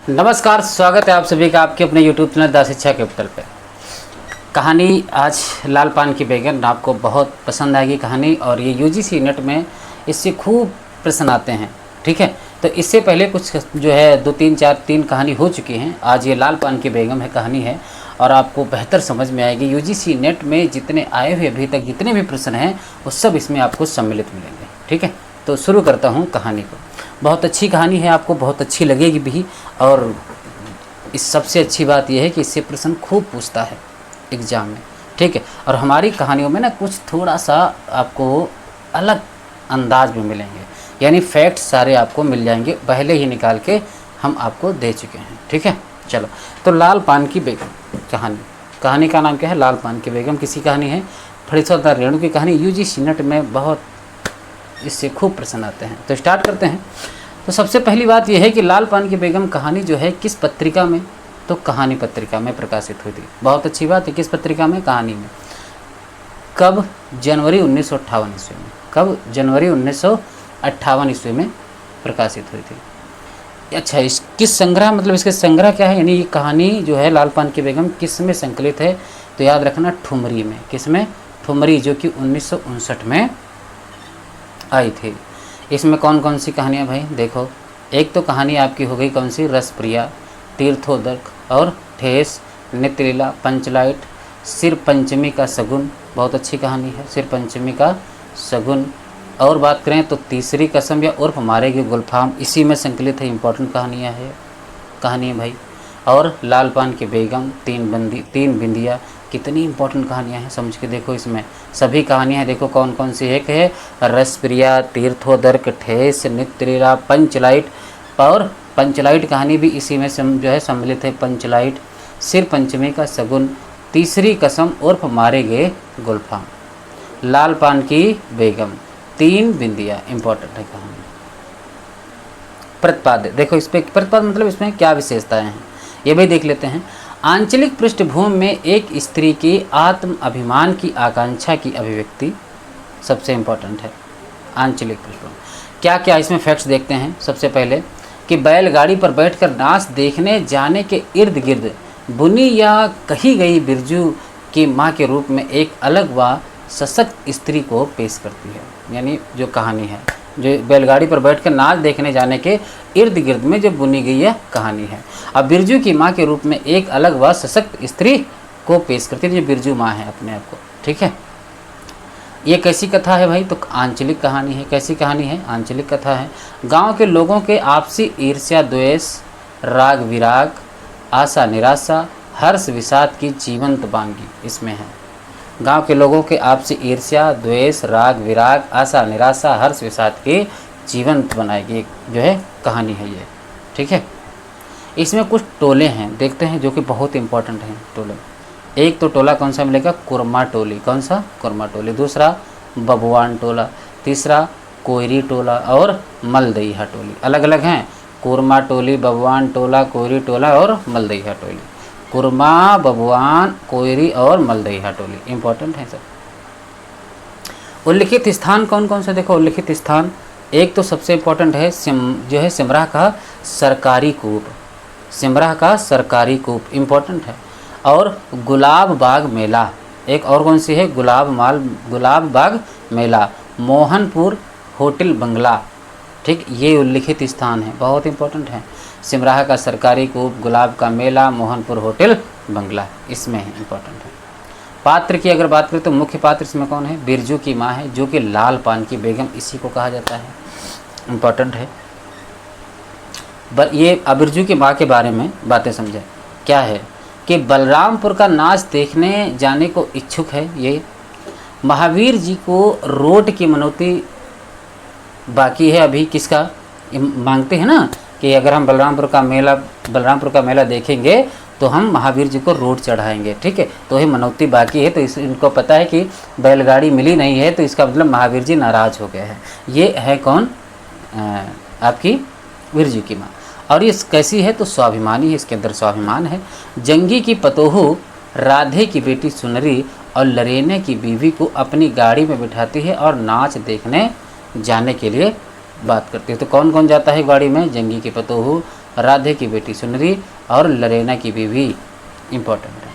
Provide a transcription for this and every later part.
नमस्कार, स्वागत है आप सभी का आपके अपने YouTube चैनल द शिक्षा कैपिटल पे। कहानी आज लाल पान की बैगन आपको बहुत पसंद आएगी कहानी, और ये यूजीसी नेट में इससे खूब प्रश्न आते हैं। ठीक है, तो इससे पहले कुछ जो है 2-3 कहानी हो चुकी हैं। आज ये लाल पान की बैगन है कहानी है, और आपको बेहतर समझ में आएगी। यूजीसी नेट में जितने आए हुए अभी तक जितने भी प्रश्न हैं वो सब इसमें आपको सम्मिलित मिलेंगे। ठीक है, तो शुरू करता हूँ कहानी को। बहुत अच्छी कहानी है, आपको बहुत अच्छी लगेगी भी, और इस सबसे अच्छी बात यह है कि इससे प्रश्न खूब पूछता है एग्ज़ाम में। ठीक है, और हमारी कहानियों में ना कुछ थोड़ा सा आपको अलग अंदाज में मिलेंगे, यानी फैक्ट सारे आपको मिल जाएंगे, पहले ही निकाल के हम आपको दे चुके हैं। ठीक है, चलो तो लाल पान की बेगम कहानी का नाम क्या है? लाल पान की बेगम। किसी कहानी है फरीसोदा रेणु की कहानी। यूजीसी नेट में बहुत इससे खूब प्रश्न आते हैं। तो स्टार्ट करते हैं। तो सबसे पहली बात यह है कि लाल पान की बेगम कहानी जो है किस पत्रिका में? तो कहानी पत्रिका में प्रकाशित हुई थी। बहुत अच्छी बात है, किस पत्रिका में? कहानी में। कब? जनवरी 1958 ईस्वी में। कब? जनवरी 1958 ईस्वी में प्रकाशित हुई थी। अच्छा, इस किस संग्रह, मतलब इसके संग्रह क्या है? यानी ये कहानी जो है लाल पान की बेगम किस में संकलित है? तो याद रखना, ठुमरी में। किस में? ठुमरी, जो कि 1959 में आई थी। इसमें कौन कौन सी कहानियाँ भाई? देखो, एक तो कहानी आपकी हो गई कौन सी? रसप्रिया, तीर्थोदक और ठेस, नित्यलीला, पंचलाइट, सिर पंचमी का शगुन। बहुत अच्छी कहानी है, सिर पंचमी का शगुन। और बात करें तो तीसरी कसम या उर्फ मारेगी गुलफाम, इसी में संकलित है। इंपॉर्टेंट कहानियाँ है भाई। और लाल पान की बेगम, तीन बिंदिया। कितनी इंपॉर्टेंट कहानियाँ हैं, समझ के देखो। इसमें सभी कहानियाँ देखो कौन कौन सी। एक है रसप्रिया, तीर्थोदक, ठेस, नित्यलीला, पंचलाइट, और पंचलाइट कहानी भी इसी में जो है सम्मिलित है। पंचलाइट, सिर पंचमी का शगुन, तीसरी कसम उर्फ मारे गए गुलफाम, लाल पान की बेगम, तीन बिंदिया। इंपॉर्टेंट है कहानी। प्रतिपाद्य, देखो इस पर प्रतिपाद्य मतलब इसमें क्या विशेषताएं हैं ये भी देख लेते हैं। आंचलिक पृष्ठभूमि में एक स्त्री की आत्म अभिमान की आकांक्षा की अभिव्यक्ति सबसे इम्पोर्टेंट है। आंचलिक पृष्ठभूमि क्या क्या इसमें फैक्ट्स देखते हैं। सबसे पहले कि बैलगाड़ी पर बैठकर नाच देखने जाने के इर्द गिर्द बुनी या कही गई बिरजू की माँ के रूप में एक अलग व सशक्त स्त्री को पेश करती है। यानी जो कहानी है, जो बैलगाड़ी पर बैठकर नाच देखने जाने के इर्द गिर्द में जो बुनी गई यह कहानी है। अब बिरजू की माँ के रूप में एक अलग व सशक्त स्त्री को पेश करती है, जो बिरजू माँ है अपने आप को। ठीक है, ये कैसी कथा है भाई? तो आंचलिक कहानी है। कैसी कहानी है? आंचलिक कथा है। गांव के लोगों के आपसी ईर्ष्या द्वेष, राग विराग, आशा निराशा, हर्ष विषाद की जीवंत बानगी इसमें है। गांव के लोगों के आपसी ईर्ष्या द्वेष, राग विराग, आशा निराशा, हर्ष विषाद की जीवंत बनाएगी जो है कहानी है ये। ठीक है, इसमें कुछ टोले हैं देखते हैं जो कि बहुत इंपॉर्टेंट हैं टोले। एक तो टोला कौन सा मिलेगा? कुरमा टोली। कौन सा? कुरमा टोली। दूसरा बबुआन टोला। तीसरा कोयरी टोला और मलदइहा टोली। अलग अलग हैं, कुरमा टोली, बबुआन टोला, कोयरी टोला और मलदइहा टोली। कुरमा, बबुआन, कोयरी और मलदइहा टोली इंपॉर्टेंट है सब। उल्लिखित स्थान कौन कौन से? देखो उल्लिखित स्थान, एक तो सबसे इम्पोर्टेंट है जो है सिमराह का सरकारी कूप। सिमराह का सरकारी कूप इंपॉर्टेंट है। और गुलाब बाग मेला, एक और कौन सी है? गुलाब बाग मेला, मोहनपुर होटल बंगला। ठीक, ये उल्लिखित स्थान है, बहुत इंपॉर्टेंट है। सिमराह का सरकारी कूप, गुलाब का मेला, मोहनपुर होटल बंगला, इसमें है, इंपॉर्टेंट है। पात्र की अगर बात करें तो मुख्य पात्र इसमें कौन है? बिरजू की माँ है, जो कि लाल पान की बेगम इसी को कहा जाता है। इंपॉर्टेंट है। ये बिरजू की माँ के बारे में बातें समझें। क्या है कि बलरामपुर का नाच देखने जाने को इच्छुक है ये। महावीर जी को रोट की मनौती बाकी है अभी। किसका मांगते हैं ना कि अगर हम बलरामपुर का मेला देखेंगे तो हम महावीर जी को रोट चढ़ाएंगे। ठीक है, तो ये मनौती बाकी है। तो इनको पता है कि बैलगाड़ी मिली नहीं है, तो इसका मतलब महावीर जी नाराज़ हो गए हैं। ये है कौन? आपकी बिरजू की माँ। और ये कैसी है? तो स्वाभिमानी है, इसके अंदर स्वाभिमान है। जंगी की पतोहू राधे की बेटी सुनरी और लरेने की बीवी को अपनी गाड़ी में बिठाती है और नाच देखने जाने के लिए बात करती है। तो कौन कौन जाता है गाड़ी में? जंगी की पतोहू, राधे की बेटी सुंदरी और लरेना की बीवी इम्पोर्टेंट है।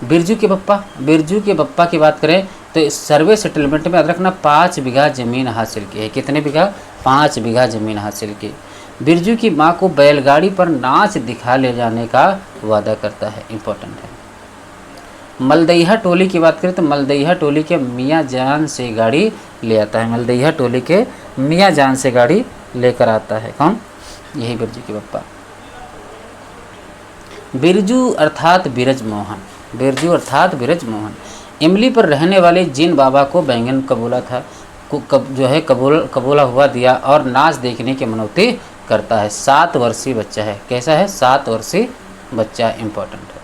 बिरजू के पप्पा की बात करें तो इस सर्वे सेटलमेंट में याद रखना 5 बीघा ज़मीन हासिल की है। कितने बीघा? 5 बीघा ज़मीन हासिल की। बिरजू की माँ को बैलगाड़ी पर नाच दिखा ले जाने का वादा करता है, इम्पोर्टेंट है। मलदइहा टोली की बात करें तो मलदइहा टोली के मियाँ जान से गाड़ी ले आता है। मलदइहा टोली के मियाँ जान से गाड़ी लेकर आता है कौन? यही बिरजू के पप्पा। बिरजू अर्थात बिरज मोहन, बिरजू अर्थात बिरज मोहन इमली पर रहने वाले जिन बाबा को बैंगन कबूला था कबूला हुआ दिया और नाच देखने की मनौती करता है। 7 वर्षीय बच्चा है। कैसा है? 7 वर्षीय बच्चा, इम्पोर्टेंट है।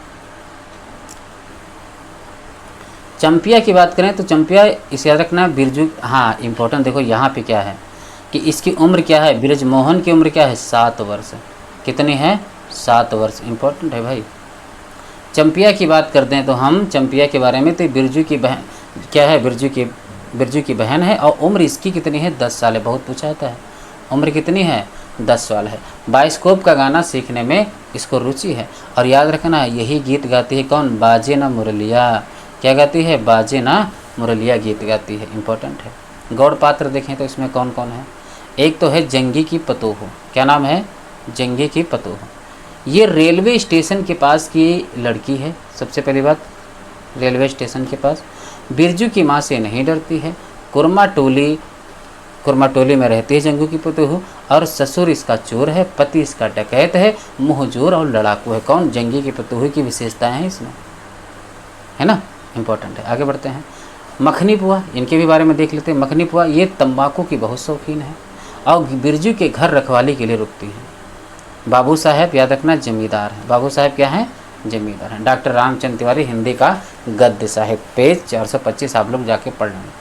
चंपिया की बात करें तो चंपिया इसे याद रखना बिरजू, हाँ इम्पोर्टेंट। देखो यहाँ पे क्या है कि इसकी उम्र क्या है? बिरजमोहन की उम्र क्या है? 7 वर्ष। कितनी है? 7 वर्ष, इम्पोर्टेंट है भाई। चंपिया की बात करते हैं तो हम चंपिया के बारे में तो बिरजू की बहन क्या है? बिरजू की बहन है और उम्र इसकी कितनी है? 10 साल है। बहुत पूछा जाता है, उम्र कितनी है? 10 साल है। बाइस्कोप का गाना सीखने में इसको रुचि है। और याद रखना यही गीत गाती है कौन? बाजे ना मुरलिया। क्या गाती है? बाजे ना मुरलिया गीत गाती है, इम्पोर्टेंट है। गौड़ पात्र देखें तो इसमें कौन कौन है? एक तो है जंगी की पतोह। क्या नाम है? जंगी की पतोह। ये रेलवे स्टेशन के पास की लड़की है। सबसे पहली बात, रेलवे स्टेशन के पास। बिरजू की माँ से नहीं डरती है। कुरमा टोली में रहती है जंगू की पतोह और ससुर इसका चोर है, पति इसका डकैत है, मुँहजोर और लड़ाकू है। कौन? जंगी की पतोह की विशेषताएं हैं इसमें, है ना, इम्पोर्टेंट है। आगे बढ़ते हैं। मखनी पुआ, इनके भी बारे में देख लेते हैं। मखनी पुआ ये तंबाकू की बहुत शौकीन है और बिरजू के घर रखवाली के लिए रुकती है। बाबू साहब याद रखना जमींदार है। बाबू साहब क्या है? जमींदार हैं। डॉक्टर रामचंद्र तिवारी हिंदी का गद्य साहिब, पेज 425 आप लोग जाके पढ़ लेंगे।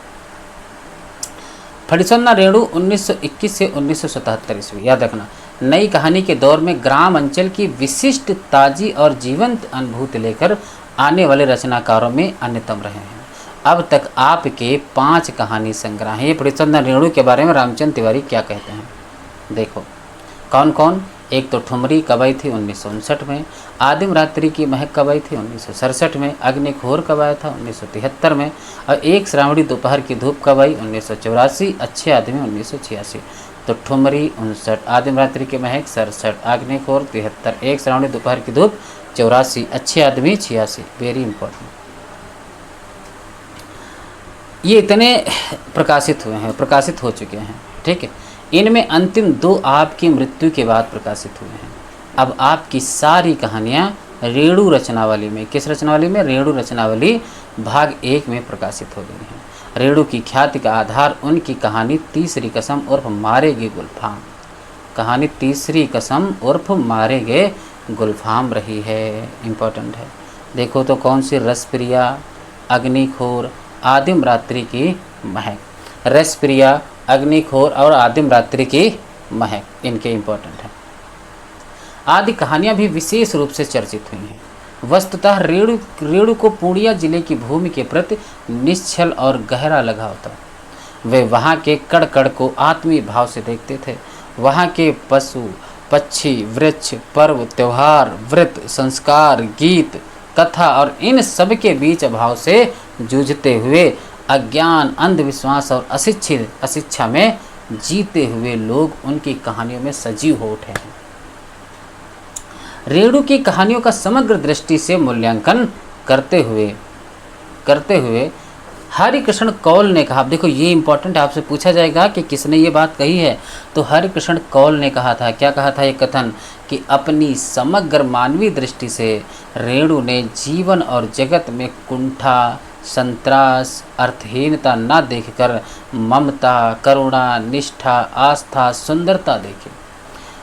फणिसन्ना रेणु 1921 से 1977 ईस्वी, याद रखना। नई कहानी के दौर में ग्राम अंचल की विशिष्ट ताजी और जीवंत अनुभूति लेकर आने वाले रचनाकारों में अन्यतम रहे हैं। अब तक आपके 5 कहानी संग्रह हैं। ये फणिसन्ना रेणु के बारे में रामचंद्र तिवारी क्या कहते हैं देखो। कौन कौन? एक तो ठुमरी कब आई थी? 1959 में। आदिम रात्रि की महक कब आई थी? 1967 में। अग्निखोर कब आया था? 1973 में। और एक श्रावणी दोपहर की धूप कब आई? 1984। अच्छे आदमी 1986। तो ठुमरी 59, आदिम रात्रि की महक 67, अग्निखोर 73, एक श्रावणी दोपहर की धूप 84, अच्छे आदमी 86। Very important. ये इतने प्रकाशित हुए हैं, प्रकाशित हो चुके हैं, ठीक है। इनमें अंतिम 2 आपकी मृत्यु के बाद प्रकाशित हुए हैं। अब आपकी सारी कहानियाँ रेणु रचनावली में, किस रचनावली में? रेणु रचनावली भाग 1 में प्रकाशित हो गई हैं। रेणु की ख्याति का आधार उनकी कहानी तीसरी कसम उर्फ मारे गए गुलफाम, कहानी तीसरी कसम उर्फ मारे गए गुलफाम रही है, इम्पोर्टेंट है। देखो तो कौन सी? रसप्रिया, अग्निखोर, आदिम रात्रि की महक। रसप्रिया, अग्निखोर और आदिम रात्रि की महक, इनके इम्पोर्टेंट है। आदि कहानियाँ भी विशेष रूप से चर्चित हुई हैं। वस्तुतः रेणु को पूर्णिया जिले की भूमि के प्रति निश्चल और गहरा लगाव था। वे वहाँ के कड़ कड़ को आत्मीय भाव से देखते थे। वहाँ के पशु पक्षी, वृक्ष, पर्व, त्योहार, व्रत, संस्कार, गीत, कथा और इन सब के बीच अभाव से जूझते हुए अज्ञान, अंधविश्वास और अशिक्षा में जीते हुए लोग उनकी कहानियों में सजीव हो उठे हैं। रेणु की कहानियों का समग्र दृष्टि से मूल्यांकन करते हुए हरिकृष्ण कौल ने कहा, देखो ये इंपॉर्टेंट, आपसे पूछा जाएगा कि किसने ये बात कही है, तो हरिकृष्ण कौल ने कहा था। क्या कहा था ये कथन? कि अपनी समग्र मानवीय दृष्टि से रेणु ने जीवन और जगत में कुंठा, संत्रास, अर्थहीनता न देखकर ममता, करुणा, निष्ठा, आस्था, सुंदरता देखी।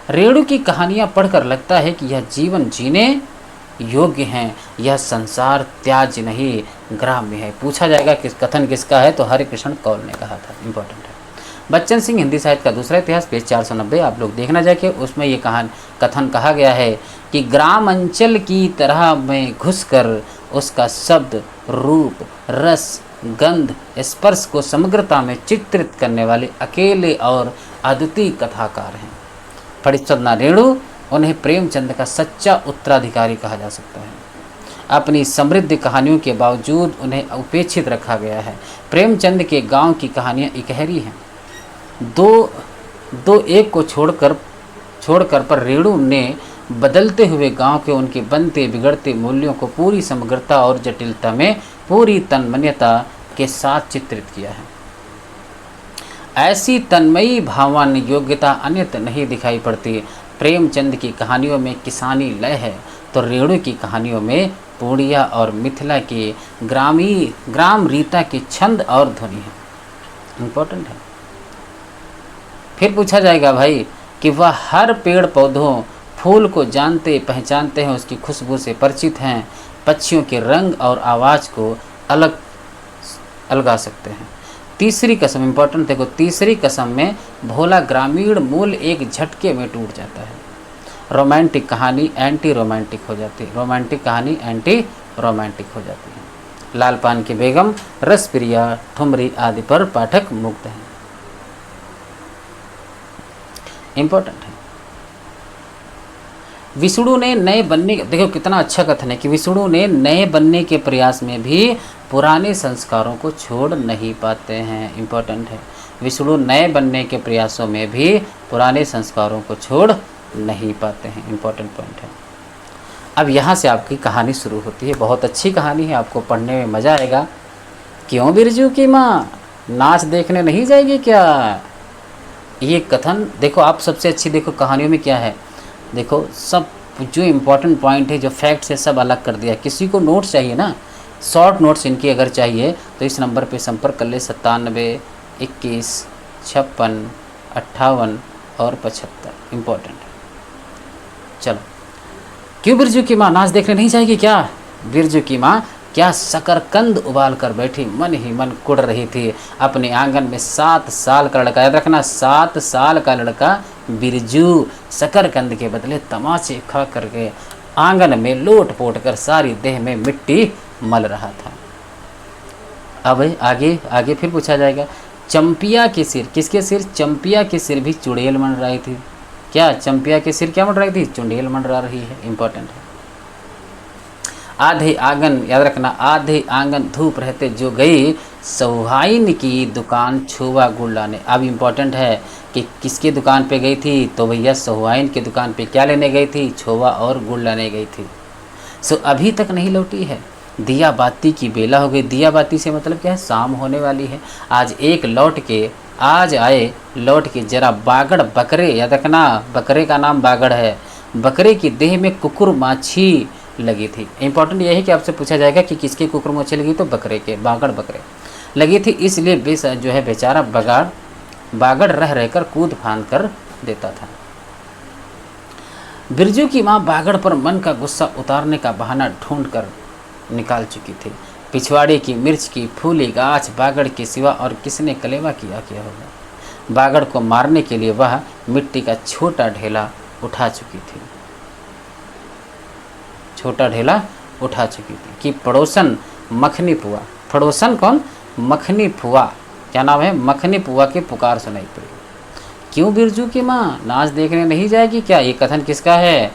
रेणु की कहानियाँ पढ़कर लगता है कि यह जीवन जीने योग्य हैं, यह संसार त्याज्य नहीं ग्राम्य है। पूछा जाएगा किस कथन किसका है, तो हरिकृष्ण कौल ने कहा था, इम्पोर्टेंट है। बच्चन सिंह हिंदी साहित्य का दूसरा इतिहास, पेज 490 आप लोग देखना जाके, उसमें ये कथन कहा गया है कि ग्राम अंचल की तरह में घुसकर उसका शब्द, रूप, रस, गंध, स्पर्श को समग्रता में चित्रित करने वाले अकेले और अद्वितीय कथाकार हैं। फणिस्वदना रेणु उन्हें प्रेमचंद का सच्चा उत्तराधिकारी कहा जा सकता है। अपनी समृद्ध कहानियों के बावजूद उन्हें उपेक्षित रखा गया है। प्रेमचंद के गांव की कहानियां इकहरी हैं। दो एक को छोड़कर पर रेणु ने बदलते हुए गांव के उनके बनते बिगड़ते मूल्यों को पूरी समग्रता और जटिलता में पूरी तन्मयता के साथ चित्रित किया है। ऐसी तन्मयी भावान योग्यता अन्यत्र नहीं दिखाई पड़ती। प्रेमचंद की कहानियों में किसानी लय है तो रेणु की कहानियों में पूर्णिया और मिथिला की ग्राम रीता की छंद और ध्वनि है। इम्पोर्टेंट है। फिर पूछा जाएगा भाई कि वह हर पेड़ पौधों फूल को जानते पहचानते हैं, उसकी खुशबू से परिचित हैं, पक्षियों के रंग और आवाज़ को अलगा सकते हैं। तीसरी कसम इम्पोर्टेंट देखो, तीसरी कसम में भोला ग्रामीण मूल एक झटके में टूट जाता है। रोमांटिक कहानी एंटी रोमांटिक हो जाती है, रोमांटिक कहानी एंटी रोमांटिक हो जाती है। लाल पान की बेगम, रसप्रिया, ठुमरी आदि पर पाठक मुक्त हैं। इम्पोर्टेंट है। विष्णु ने नए बनने, देखो कितना अच्छा कथन है कि विष्णु ने नए बनने के प्रयास में भी पुराने संस्कारों को छोड़ नहीं पाते हैं। इम्पोर्टेंट है। विष्णु नए बनने के प्रयासों में भी पुराने संस्कारों को छोड़ नहीं पाते हैं। इम्पोर्टेंट पॉइंट है। अब यहाँ से आपकी कहानी शुरू होती है। बहुत अच्छी कहानी है, आपको पढ़ने में मज़ा आएगा। क्यों बिरजू की माँ नाच देखने नहीं जाएगी क्या? ये कथन देखो आप, सबसे अच्छी देखो कहानियों में क्या है, देखो सब जो इम्पोर्टेंट पॉइंट है, जो फैक्ट्स है, सब अलग कर दिया। किसी को नोट्स चाहिए ना, शॉर्ट नोट्स इनकी अगर चाहिए तो इस नंबर पे संपर्क कर ले 97 21 56 58 और 75। इम्पोर्टेंट है। चलो, क्यों बिरजू की माँ नाच देखने नहीं जाएगी क्या? बिरजू की माँ क्या शकरकंद उबाल कर बैठी मन ही मन कुड़ रही थी। अपने आंगन में 7 साल का लड़का, याद रखना 7 साल का लड़का बिरजू शकरकंद के बदले तमाचे खा करके आंगन में लोट पोट कर सारी देह में मिट्टी मल रहा था। अब आगे फिर पूछा जाएगा, चंपिया के सिर, किसके सिर? चंपिया के सिर भी चुड़ैल मंडरा रही थी। क्या चंपिया के सिर क्या मंडरा रही थी? चुड़ैल मंडरा रही है। इंपॉर्टेंट है। आधे आंगन, याद रखना, आधे आंगन धूप रहते जो गई सहुआइन की दुकान छोवा गुड़ लाने। अब इम्पोर्टेंट है कि किसकी दुकान पे गई थी? तो भैया सहुआइन की दुकान पे क्या लेने गई थी? छोवा और गुड़ लाने गई थी। सो अभी तक नहीं लौटी है। दिया बाती की बेला हो गई। दिया बाती से मतलब क्या है? शाम होने वाली है। आज आए लौट के जरा बागड़ बकरे, याद रखना बकरे का नाम बागड़ है, बकरे की देह में कुकुर माछी लगी थी। इंपॉर्टेंट यह है कि आपसे पूछा जाएगा कि किसके कुकुर माछी लगी, तो बकरे के, बागड़ बकरे लगी थी। इसलिए जो है बेचारा बागड़ रह रहकर कूद फांद कर देता था। बिरजू की माँ बागड़ पर मन का गुस्सा उतारने का बहाना ढूंढ कर निकाल चुकी थी। पिछवाड़े की मिर्च की फूली गाछ बागड़ के सिवा और किसने कलेवा किया होगा। बागड़ को मारने के लिए वह मिट्टी का छोटा ढेला उठा चुकी थी। कि पड़ोसन मखनी पुआ, पड़ोसन कौन? मखनी पुआ, क्या नाम है? मखनी पुआ की पुकार सुनाई पड़ी। क्यों बिरजू की माँ नाच देखने नहीं जाएगी क्या? ये कथन किसका है?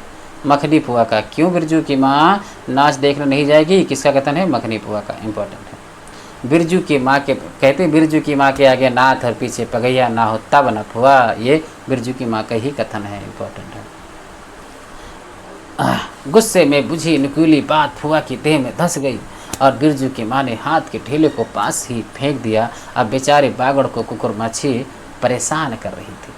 मखनी पुआ का। क्यों बिरजू की माँ नाच देखने नहीं जाएगी, किसका कथन है? मखनी पुआ का। इंपॉर्टेंट है। बिरजू की माँ के कहते, बिरजू की माँ के आगे नाथ और पीछे पगैया ना हो तब न फुआ, ये बिरजू की माँ का ही कथन है। इंपॉर्टेंट है। गुस्से में बुझी नुकीली बात फुआ की देह में धंस गई और बिरजू की माँ ने हाथ के ठेले को पास ही फेंक दिया। अब बेचारे बागड़ को कुकुर माछी परेशान कर रही थी।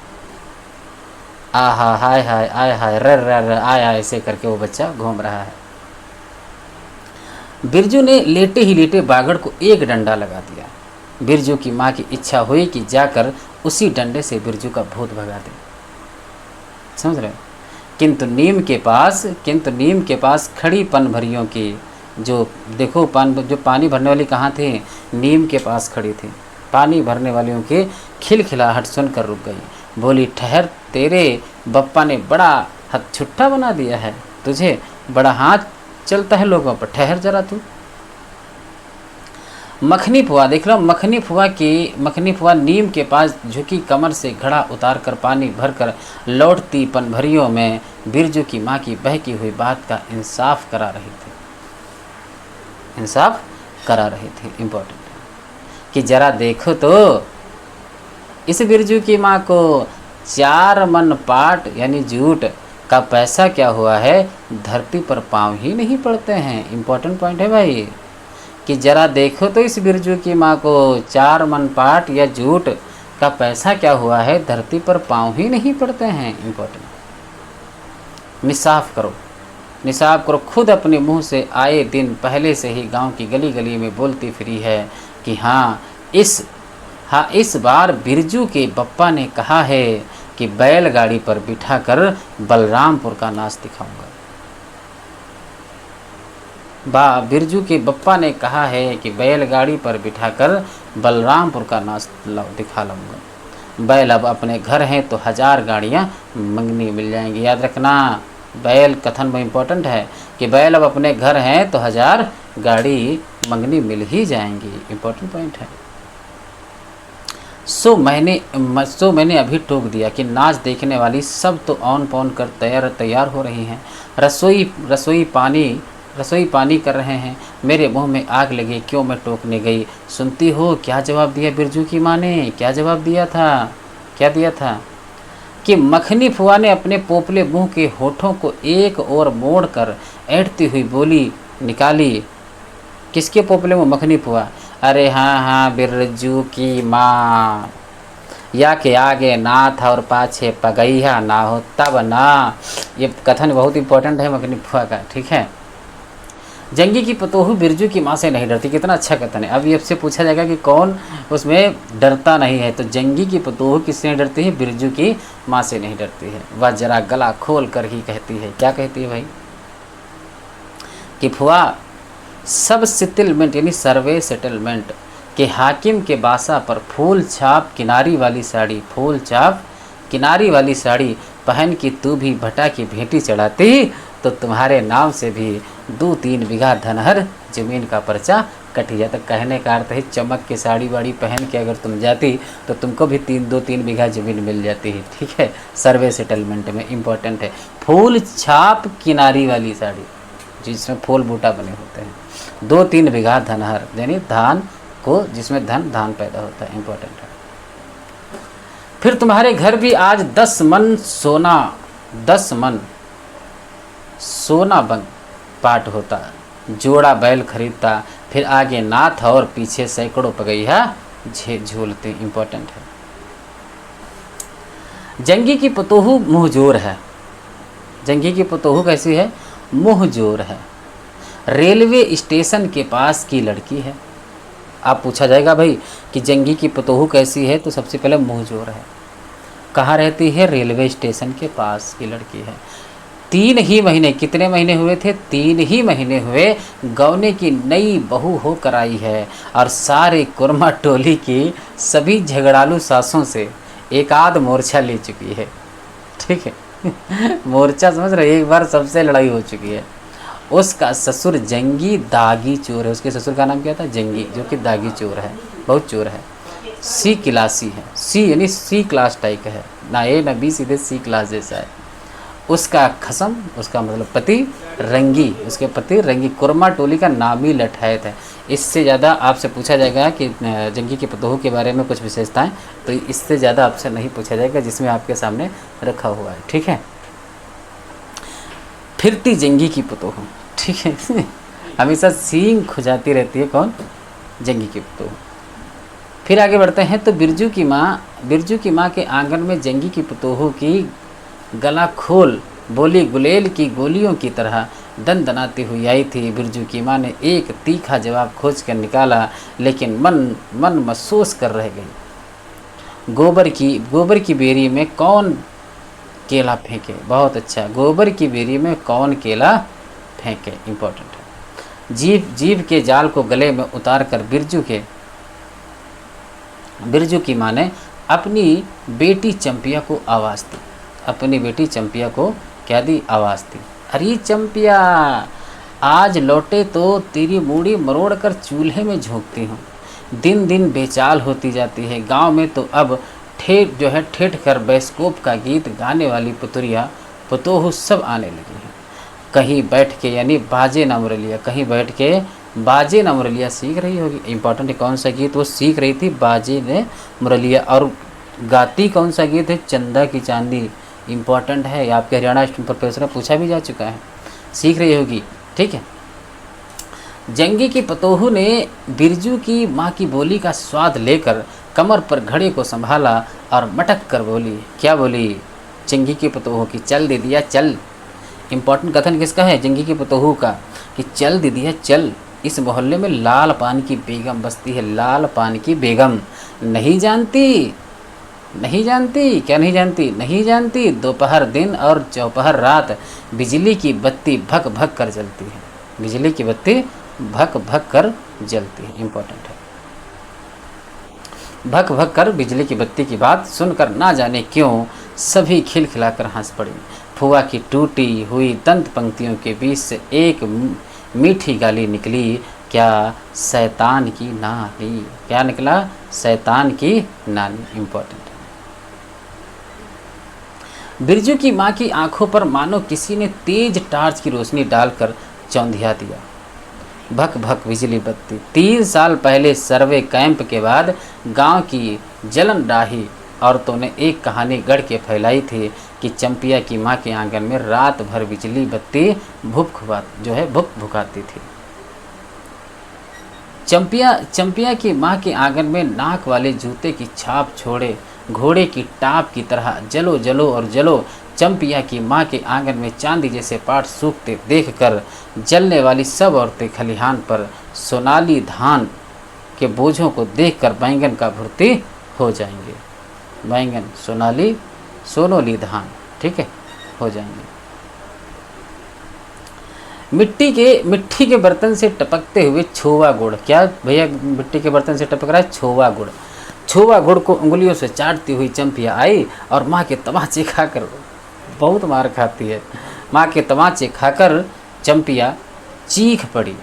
आहा हाय हाय आय हाय र आया, ऐसे करके वो बच्चा घूम रहा है। बिरजू ने लेटे ही लेटे बागड़ को एक डंडा लगा दिया। बिरजू की माँ की इच्छा हुई कि जाकर उसी डंडे से बिरजू का भूत भगा दे। समझ रहे हो? किंतु नीम के पास खड़ी पनभरियों की, जो देखो जो पानी भरने वाली कहाँ थी? नीम के पास खड़ी थी। पानी भरने वालियों की खिलखिलाहट सुनकर रुक गई। बोली, ठहर, तेरे बप्पा ने बड़ा हथछुट्टा बना दिया है, तुझे बड़ा हाथ चलता है लोगों पर, ठहर जरा तू। मखनी फुआ देख लो, मखनी फुआ नीम के पास झुकी कमर से घड़ा उतार कर पानी भरकर लौटती पनभरियों में बिरजू की माँ की बहकी हुई बात का इंसाफ करा रही थी। इम्पोर्टेंट कि जरा देखो तो इस बिरजू की माँ को 4 मन पाट यानी जूट का पैसा क्या हुआ है, धरती पर पाँव ही नहीं पड़ते हैं। इम्पोर्टेंट पॉइंट है भाई कि जरा देखो तो इस बिरजू की माँ को 4 मन पाट या जूट का पैसा क्या हुआ है, धरती पर पाँव ही नहीं पड़ते हैं। इम्पोर्टेंट निसाफ करो, खुद अपने मुंह से आए दिन पहले से ही गांव की गली गली में बोलती फिरी है कि हाँ इस बार बिरजू के बप्पा ने कहा है कि बैलगाड़ी पर बिठाकर बलरामपुर का नाच दिखाऊंगा। बिरजू के बप्पा ने कहा है कि बैलगाड़ी पर बिठाकर बलरामपुर का नाच दिखा लाऊंगा। बैल अब अपने घर हैं तो 1000 गाड़ियाँ मंगनी मिल जाएंगी। याद रखना, बैल कथन में इम्पोर्टेंट है कि बैल अब अपने घर हैं तो 1000 गाड़ी मंगनी मिल ही जाएंगी। इम्पोर्टेंट पॉइंट है। सो मैंने अभी टोक दिया कि नाच देखने वाली सब तो ऑन पॉन कर तैयार हो रही हैं। रसोई पानी कर रहे हैं। मेरे मुंह में आग लगी, क्यों मैं टोकने गई। सुनती हो क्या जवाब दिया बिरजू की माँ ने? क्या जवाब दिया था कि मखनी फुआ ने अपने पोपले मुंह के होठों को एक ओर मोड़ कर ऐंठती हुई बोली निकाली। किसके पोपले मुंह? मखनी फुआ। अरे हाँ बिरजू की माँ, या के आगे नाथ और पाछे पगैया ना हो तब ना। ये कथन बहुत इंपॉर्टेंट है मखनी फुआ का, ठीक है। जंगी की पतोहू बिरजू की माँ से नहीं डरती। कितना अच्छा कथन है। अब ये आपसे पूछा जाएगा कि कौन उसमें डरता नहीं है, तो जंगी की पतोहू किससे नहीं डरती है? बिरजू की माँ से नहीं डरती है। वह जरा गला खोल कर ही कहती है। क्या कहती है भाई? कि फुआ सब सेटलमेंट यानी सर्वे सेटलमेंट के हाकिम के बासा पर फूल छाप किनारी वाली साड़ी पहन की तू भी भटा की भेंटी चढ़ाती तो तुम्हारे नाम से भी 2-3 बीघा धनहर जमीन का पर्चा कट जाता। कहने का अर्थ है चमक के साड़ी वाड़ी पहन के अगर तुम जाती तो तुमको भी 2-3 बीघा जमीन मिल जाती है, ठीक है। सर्वे सेटलमेंट में इम्पोर्टेंट है फूल छाप किनारी वाली साड़ी जिसमें फूल बूटा बने होते हैं। 2-3 बीघा धनहर यानी धान को, जिसमें धान पैदा होता है। इम्पोर्टेंट है। फिर तुम्हारे घर भी आज 10 मन सोना बन पाट होता, जोड़ा बैल खरीदता, फिर आगे नाथ और पीछे सैकड़ों पगैया झूलते। इम्पोर्टेंट है। जंगी की पतोहू मुँहजोर है। जंगी की पतोहू कैसी है? मुँहजोर है। रेलवे स्टेशन के पास की लड़की है। आप पूछा जाएगा भाई कि जंगी की पतोहू कैसी है, तो सबसे पहले मुँहजोर है। कहाँ रहती है? रेलवे स्टेशन के पास की लड़की है। 3 ही महीने, कितने महीने हुए थे? 3 ही महीने हुए गौने की नई बहू होकर आई है और सारे कुरमा टोली की सभी झगड़ालू सासों से एक आध मोर्चा ले चुकी है, ठीक है। मोर्चा समझ रहे, एक बार सबसे लड़ाई हो चुकी है। उसका ससुर जंगी दागी चोर है। उसके ससुर का नाम क्या था? जंगी, जो कि दागी चोर है, बहुत चोर है। सी क्लासी है, सी यानी सी क्लास टाइप है, ना ए ना बी, सीधे सी क्लास जैसा है। उसका खसम, उसका मतलब पति रंगी, उसके पति रंगी कुरमा टोली का नामी लठायत है। इससे ज़्यादा आपसे पूछा जाएगा कि जंगी की पतोहू के बारे में कुछ विशेषताएं, तो इससे ज़्यादा आपसे नहीं पूछा जाएगा जिसमें आपके सामने रखा हुआ है, ठीक है। फिरती जंगी की पतोहू, ठीक है। हमेशा सींग खुजाती रहती है। कौन? जंगी की पतोहू। फिर आगे बढ़ते हैं तो बिरजू की माँ के आंगन में जंगी की पतोहू की गला खोल बोली गुलेल की गोलियों की तरह दनदनाती हुई आई थी। बिरजू की माँ ने एक तीखा जवाब खोज कर निकाला, लेकिन मन महसूस कर रह गई। गोबर की बेरी में कौन केला फेंके? बहुत अच्छा। गोबर की बेरी में कौन केला फेंके? इम्पोर्टेंट है। जीव के जाल को गले में उतार कर बिरजू की माँ ने अपनी बेटी चंपिया को आवाज़ दी। अपनी बेटी चंपिया को क्या दी? आवाज़ दी। अरे चंपिया, आज लौटे तो तेरी मूड़ी मरोड़ कर चूल्हे में झोंकती हूँ। दिन दिन बेचाल होती जाती है। गांव में तो अब ठेठ कर बैस्कोप का गीत गाने वाली पुतरिया पतोहू सब आने लगी हैं। कहीं बैठ के यानी बाजे ना मुरलिया, कहीं बैठ के बाजे ना मुरलिया सीख रही होगी। इम्पॉर्टेंट है कौन सा गीत वो सीख रही थी, बाजे ने मुरलिया। और गाती कौन सा गीत है, चंदा की चांदी। इम्पॉर्टेंट है, आपके हरियाणा प्रोफेसर में पूछा भी जा चुका है, सीख रही होगी। ठीक है। जंगी की पतोहू ने बिरजू की माँ की बोली का स्वाद लेकर कमर पर घड़े को संभाला और मटक कर बोली। क्या बोली जंगी की पतोहू की, चल दीदिया चल। इम्पॉर्टेंट कथन किसका है, जंगी की पतोहू का, कि चल दीदिया चल, इस मोहल्ले में लाल पान की बेगम बसती है। लाल पान की बेगम नहीं जानती, नहीं जानती, क्या नहीं जानती, नहीं जानती। दोपहर दिन और चौपहर रात बिजली की बत्ती भक भक कर जलती है। बिजली की बत्ती भक भक कर जलती है। इम्पोर्टेंट है, भक भक कर बिजली की बत्ती की बात सुनकर ना जाने क्यों सभी खिलखिलाकर हंस पड़ी। फुआ की टूटी हुई दंत पंक्तियों के बीच से एक मीठी गाली निकली, क्या शैतान की नानी। क्या निकला, शैतान की नानी। इम्पोर्टेंट है। बिरजू की माँ की आंखों पर मानो किसी ने तेज टार्च की रोशनी डालकर चौंधिया दिया। भक भक बिजली बत्ती। 3 साल पहले सर्वे कैंप के बाद गांव की जलन डाही औरतों ने एक कहानी गढ़ के फैलाई थी कि चंपिया की माँ के आंगन में रात भर बिजली बत्ती भुक भुकाती थी। चंपिया की माँ के आंगन में नाक वाले जूते की छाप छोड़े घोड़े की टाप की तरह जलो जलो और जलो। चंपिया की माँ के आंगन में चांदी जैसे पाट सूखते देखकर जलने वाली सब औरतें खलिहान पर सोनाली धान के बोझों को देखकर बैंगन का भुर्ती हो जाएंगे। बैंगन सोनोली धान, ठीक है, हो जाएंगे। मिट्टी के बर्तन से टपकते हुए छोवा गुड़। क्या भैया मिट्टी के बर्तन से टपक रहा है, छोवा गुड़। छोवा गुड़ को उंगलियों से चाटती हुई चंपिया आई और माँ के तमाचे खाकर, बहुत मार खाती है, माँ के तमाचे खाकर चंपिया चीख पड़ी।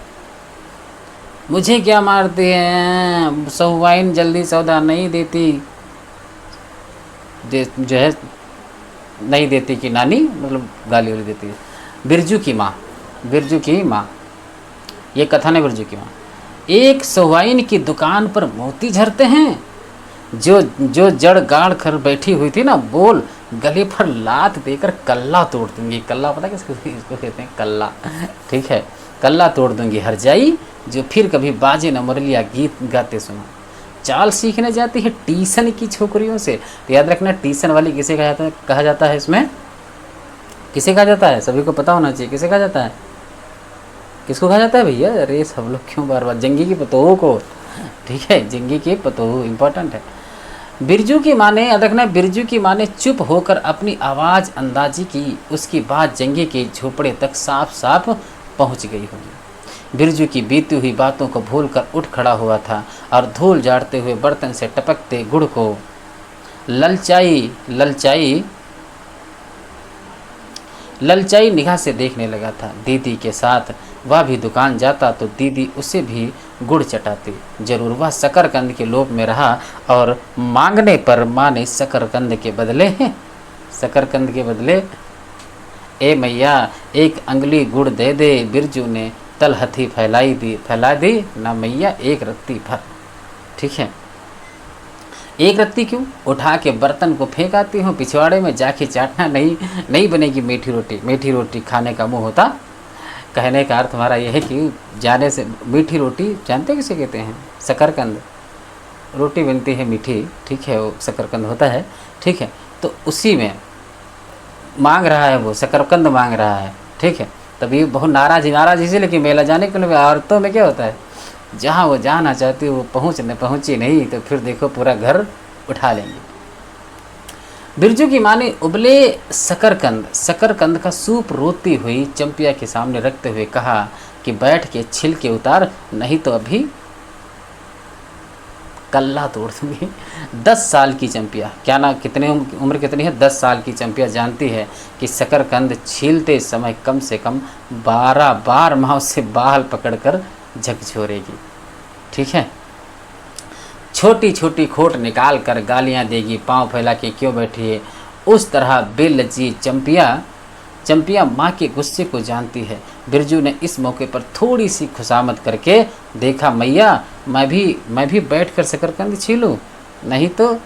मुझे क्या मारती है, सहुआइन जल्दी सौदा नहीं देती, जो है नहीं देती कि नानी, मतलब गाली वाली देती है। बिरजू की माँ, ये कथन है बिरजू की माँ। एक सहुआइन की दुकान पर मोती झरते हैं। जो जड़ गाड़ कर बैठी हुई थी ना, बोल गले पर लात देकर कल्ला तोड़ दूंगी। कल्ला पता किसको इसको कहते हैं, कल्ला, ठीक है, कल्ला तोड़ दूंगी हर जाई जो फिर कभी बाजे न मुरलिया गीत गाते सुना। चाल सीखने जाती है ट्यूशन की छोकरियों से। तो याद रखना, ट्यूशन वाली किसे कहा जाता है इसमें, किसे कहा जाता है, सभी को पता होना चाहिए किसे कहा जाता है, किसको कहा जाता है भैया। अरे सब लोग क्यों बार बार, जंगी की पतोहू को, ठीक है, जंगी की पतोहू इंपॉर्टेंट है। बिरजू की माँ ने, देखना, बिरजू की माँ ने चुप होकर अपनी आवाज़ अंदाजी की। उसकी बात जंगी के झोपड़े तक साफ साफ पहुँच गई होगी। बिरजू की बीती हुई बातों को भूलकर उठ खड़ा हुआ था और धूल झाड़ते हुए बर्तन से टपकते गुड़ को ललचाई निगाह से देखने लगा था। दीदी के साथ वह भी दुकान जाता तो दीदी उसे भी गुड़ चटाती। जरूर वह शकरकंद के लोभ में रहा और मांगने पर माँ ने शकरकंद के बदले ए मैया एक अंगुली गुड़ दे दे। बिरजू ने तलहथी फैला दी ना मैया एक रत्ती भर, ठीक है। एक रत्ती क्यों, उठा के बर्तन को फेंक आती हूँ, पिछवाड़े में जाके चाटना नहीं बनेगी मीठी रोटी खाने का मुँह होता। कहने का अर्थ हमारा यह है कि जाने से मीठी रोटी, जानते किसे कहते हैं, शकरकंद। रोटी बनती है मीठी, ठीक है, वो शकरकंद होता है, ठीक है। तो उसी में मांग रहा है, वो शकरकंद मांग रहा है, ठीक है। तभी बहुत नाराज इसी, लेकिन मेला जाने के लिए औरतों में क्या होता है, जहाँ वो जाना चाहती है वो पहुँची नहीं तो फिर देखो पूरा घर उठा लेंगे। बिरजू की माँ ने उबले शकरकंद का सूप रोती हुई चंपिया के सामने रखते हुए कहा कि बैठ के छिलके उतार, नहीं तो अभी कल्ला तोड़ दूंगी। 10 साल की चंपिया, क्या ना, कितने उम्र कितनी है, 10 साल की चंपिया जानती है कि शकरकंद छीलते समय कम से कम 12 बार माँ से बाल पकड़कर झकझोरेगी, ठीक है। छोटी छोटी खोट निकाल कर गालियाँ देगी, पाँव फैला के क्यों बैठी है। उस तरह बेलज्जी चंपिया माँ के गुस्से को जानती है। बिरजू ने इस मौके पर थोड़ी सी खुशामद करके देखा, मैया मैं भी बैठ कर शकरकंद छीलूं, नहीं तो।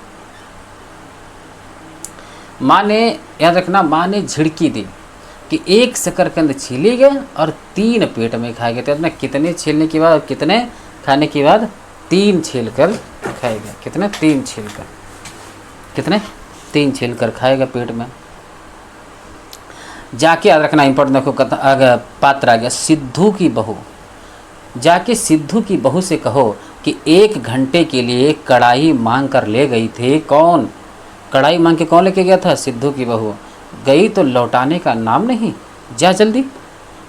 माँ ने, याद रखना, माँ ने झिड़की दी कि एक शकरकंद छीली गया और 3 पेट में खाए गए। तो अपना कितने छीलने के बाद, कितने खाने के बाद? 3 छील कर खाएगा। कितने? 3 छील कर। कितने? 3 छील कर खाएगा पेट में। जाके, याद रखना इंपॉर्टेंट, देखो पात्र आ गया, सिद्धू की बहू। जाके सिद्धू की बहू से कहो कि 1 घंटे के लिए कढ़ाई मांग कर ले गई थी। कौन? कढ़ाई मांग के कौन लेके गया था? सिद्धू की बहू। गई तो लौटाने का नाम नहीं, जा जल्दी।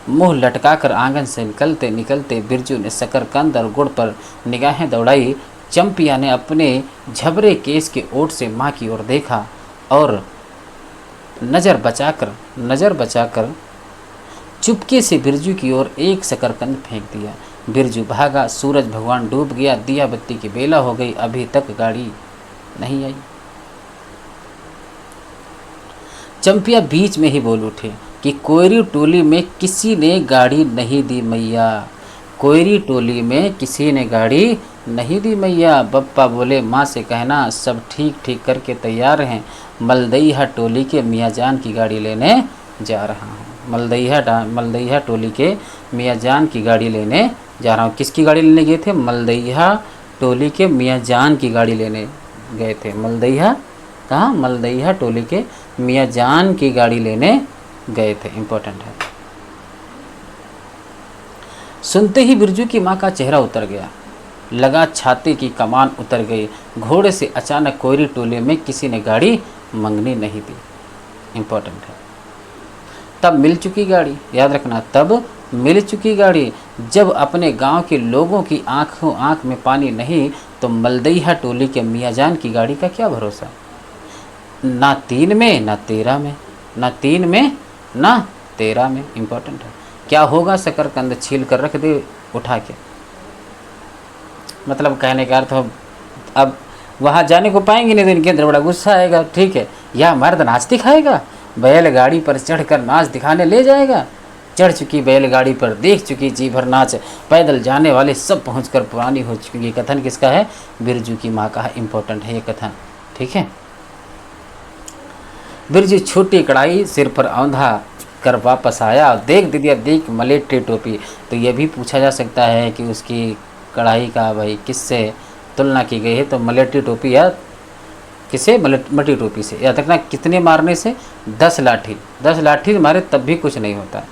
मुंह लटका कर आंगन से निकलते निकलते बिरजू ने शकरकंद और गुड़ पर निगाहें दौड़ाई। चंपिया ने अपने झबरे केस के ओट से माँ की ओर देखा और नज़र बचाकर चुपके से बिरजू की ओर एक शकरकंद फेंक दिया। बिरजू भागा, सूरज भगवान डूब गया, दिया बत्ती की बेला हो गई, अभी तक गाड़ी नहीं आई। चंपिया बीच में ही बोल उठे कि कोयरी टोली में किसी ने गाड़ी नहीं दी मैया, कोयरी टोली में किसी ने गाड़ी नहीं दी मैया। बप्पा बोले, माँ से कहना सब ठीक करके तैयार हैं, मलदईहा टोली के मियाँ जान की गाड़ी लेने जा रहा हूँ। मलदईहा टोली के मियाँ जान की गाड़ी लेने जा रहा हूँ। किसकी गाड़ी लेने गए थे? मलदईहा टोली के मियाँ जान की गाड़ी लेने गए थे। मलदईहा कहाँ? मलदईहा टोली के मियाँ जान की गाड़ी लेने गए थे। इम्पोर्टेंट है। सुनते ही बिरजू की माँ का चेहरा उतर गया, लगा छाती की कमान उतर गई। घोड़े से अचानक कोयरी टोले में किसी ने गाड़ी मंगनी नहीं दी। इम्पोर्टेंट है। तब मिल चुकी गाड़ी, याद रखना, तब मिल चुकी गाड़ी। जब अपने गांव के लोगों की आंख में पानी नहीं तो मलदईहा टोली के मियाँ जान की गाड़ी का क्या भरोसा। ना 3 में ना 13 में, ना 3 में ना 13 में। इम्पोर्टेंट है। क्या होगा? शकरकंद छील कर रख दे उठा के। मतलब कहने का अर्थ, अब वहाँ जाने को पाएंगे नहीं तो इनके अंदर बड़ा गुस्सा आएगा। ठीक है, या मर्द नाच दिखाएगा, बैलगाड़ी पर चढ़कर नाच दिखाने ले जाएगा। चढ़ चुकी बैलगाड़ी पर, देख चुकी जी भर नाच, पैदल जाने वाले सब पहुंचकर पुरानी हो चुकी। ये कथन किसका है? बिरजू की माँ का है। इम्पोर्टेंट है ये कथन। ठीक है। बिरजू छोटी कढ़ाई सिर पर औंधा कर वापस आया। देख दीदिया देख, मलेटी टोपी। तो ये भी पूछा जा सकता है कि उसकी कढ़ाई का भाई किससे तुलना की गई है? तो मलेटी टोपी या किसे? मटी टोपी से। याद रखना, कितने मारने से? 10 लाठी। 10 लाठी मारे तब भी कुछ नहीं होता।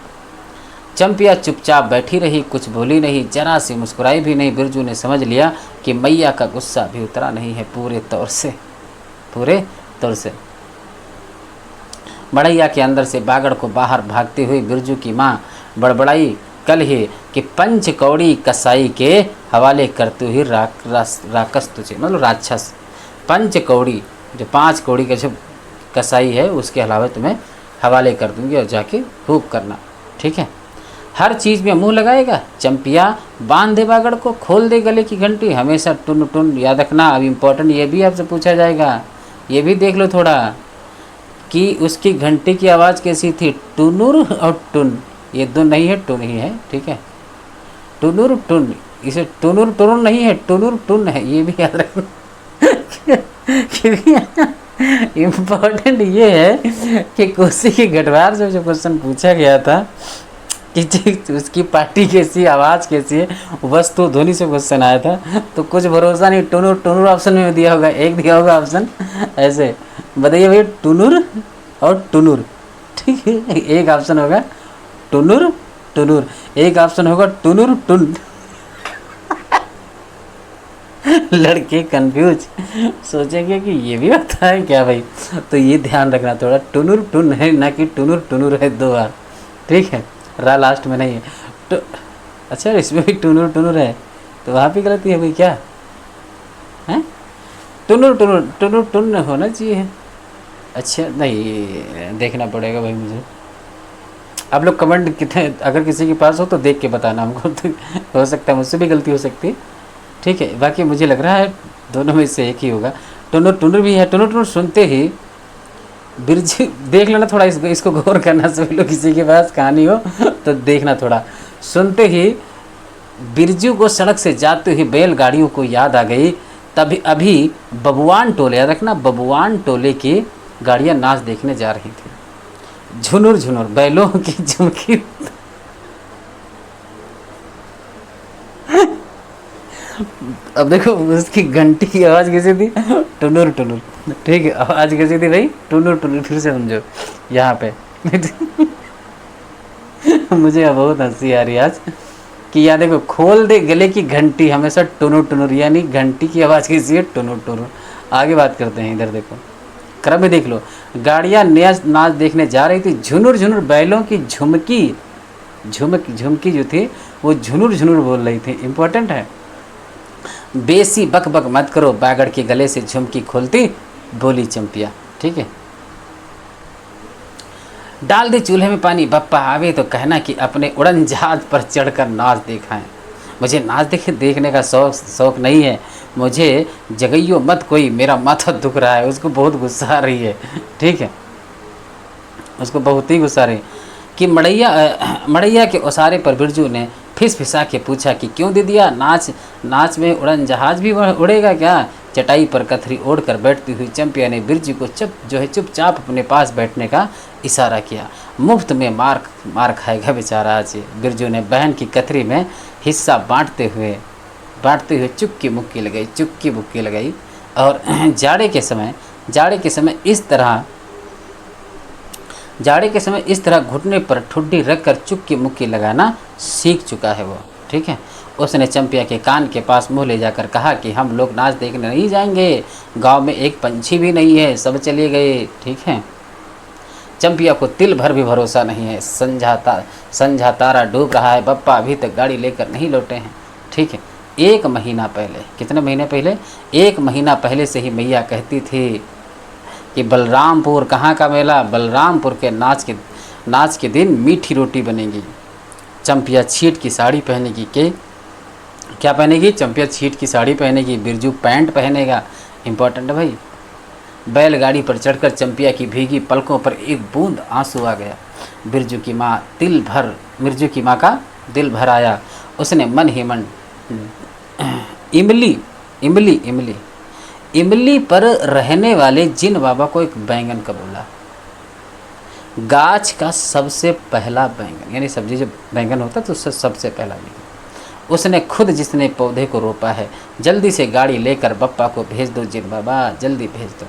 चंपिया चुपचाप बैठी रही, कुछ बोली नहीं, जरा सी मुस्कुराई भी नहीं। बिरजू ने समझ लिया कि मैया का गुस्सा भी उतरा नहीं है पूरे तौर से। मड़ैया के अंदर से बागड़ को बाहर भागते हुए बिरजू की माँ बड़बड़ाई, कल ही कि पंच कौड़ी कसाई के हवाले करते हुए राकस तुझे, मतलब राक्षस। पंच कौड़ी, जो 5 कौड़ी का जो कसाई है उसके अलावा तुम्हें हवाले कर दूंगी और जाके खूब करना। ठीक है। हर चीज़ में मुंह लगाएगा। चंपिया बांध दे बागड़ को, खोल दे गले की घंटी, हमेशा टुन टुन। याद रखना, अब इम्पोर्टेंट ये भी आपसे पूछा जाएगा, ये भी देख लो थोड़ा कि उसकी घंटी की आवाज़ कैसी थी? टुनुर और टुन, ये दो नहीं है, टुन ही है। ठीक है, टुनुर टुन, इसे टुनुर टुनुर नहीं है, टुनुर टुन है, ये भी याद रखना। इम्पोर्टेंट ये है कि कोसी की गढ़वाल से जो क्वेश्चन पूछा गया था कि उसकी पार्टी कैसी, आवाज़ कैसी है, वस्तु ध्वनि से क्वेश्चन आया था। तो कुछ भरोसा नहीं, टुनुर टुनुर ऑप्शन में दिया होगा, एक दिया होगा ऑप्शन। ऐसे बताइए भैया, टुनुर और टुनुर। ठीक है, एक ऑप्शन होगा टुनुर टुनुर, एक ऑप्शन होगा टुनुर टुन। लड़के कंफ्यूज सोचेंगे कि ये भी होता है क्या भाई। तो ये ध्यान रखना थोड़ा, टुनुर टुन है ना कि टुनुर टुनुर है 2 बार। ठीक है, रा लास्ट में नहीं है तो। अच्छा, इसमें भी टुनुर टुनुर है तो वहाँ भी गलती है भाई क्या है? टुनुर टुनुर टुनुर टुन होना चाहिए। अच्छा, नहीं देखना पड़ेगा भाई मुझे। आप लोग कमेंट कितने, अगर किसी के पास हो तो देख के बताना हमको, तो हो सकता है मुझसे भी गलती हो सकती है। ठीक है, बाकी मुझे लग रहा है दोनों में से एक ही होगा। टुनुर टुनुर भी है। टुनुर टुनुर सुनते ही बिरजू, देख लेना थोड़ा, इसको गौर करना, सभी लोग किसी के पास कहानी हो तो देखना थोड़ा। सुनते ही बिरजू को सड़क से जाते हुए बैलगाड़ियों को याद आ गई। तभी अभी बबुआन टोले, याद रखना, बबुआन टोले की गाड़ियां नाच देखने जा रही थी। झुनुर झुनुर बैलों की झुमकी। अब देखो उसकी घंटी की आवाज़ कैसी थी, टुनुर टुनुर, ठीक है, आवाज़ कैसी थी भाई, टुनुर टुनुर। फिर से समझो यहाँ पे मुझे अब बहुत हंसी आ रही है आज कि यार देखो, खोल दे गले की घंटी, हमेशा टुनुर टुनुर, यानी घंटी की आवाज़ कैसी है, टुनुर टुनुर। आगे बात करते हैं, इधर देखो क्रम में देख लो। गाड़ियाँ नया नाच देखने जा रही थी। झुनुर झुनुर बैलों की झुमकी, झुमकी जो थी वो झुनुर झुनुर बोल रही थी। इंपॉर्टेंट है। बेसी बक बक मत करो, बागड़ के गले से झुमकी खोलती बोली चंपिया। ठीक है। डाल दे चूल्हे में पानी, बप्पा आवे तो कहना कि अपने उड़न जहाज पर चढ़कर नाच देखा है। मुझे नाच देखने का शौक नहीं है, मुझे जगइयो मत कोई, मेरा माथा दुख रहा है। उसको बहुत गुस्सा आ रही है, ठीक है, उसको बहुत ही गुस्सा आ रही है कि मड़ैया के ओसारे पर बिरजू ने फिसा के पूछा कि क्यों दे दिया, नाच में उड़न जहाज भी उड़ेगा क्या। चटाई पर कथरी ओढ़ कर बैठती हुई चंपिया ने बिरजू को चुपचाप अपने पास बैठने का इशारा किया। मुफ्त में मार खाएगा बेचारा आज। बिरजू ने बहन की कथरी में हिस्सा बांटते हुए चुक्की मुक्की लगाई और जाड़े के समय इस तरह घुटने पर ठुड्डी रखकर चुक्की मुक्की लगाना सीख चुका है वो। ठीक है। उसने चंपिया के कान के पास मुंह ले जाकर कहा कि हम लोग नाच देखने नहीं जाएंगे, गांव में एक पंछी भी नहीं है, सब चले गए। ठीक है। चंपिया को तिल भर भी भरोसा नहीं है। संझा तारा डूब रहा है, बप्पा अभी तक गाड़ी लेकर नहीं लौटे हैं। ठीक है। 1 महीना पहले, कितने महीने पहले, 1 महीना पहले से ही मैया कहती थी कि बलरामपुर कहाँ का मेला, बलरामपुर के नाच के दिन मीठी रोटी बनेगी। चंपिया छीट की साड़ी पहनेगी के क्या पहनेगी, चंपिया छीट की साड़ी पहनेगी, बिरजू पैंट पहनेगा। इंपॉर्टेंट है भाई। बैलगाड़ी पर चढ़कर चंपिया की भीगी पलकों पर एक बूंद आंसू आ गया। बिरजू की माँ का दिल भर आया। उसने मन ही मन इमली पर रहने वाले जिन बाबा को एक बैंगन का बोला। गाछ का सबसे पहला बैंगन, यानी सब्जी जो बैंगन होता है तो उससे सबसे पहला बैंगन उसने खुद जिसने पौधे को रोपा है। जल्दी से गाड़ी लेकर बप्पा को भेज दो जिन बाबा, जल्दी भेज दो।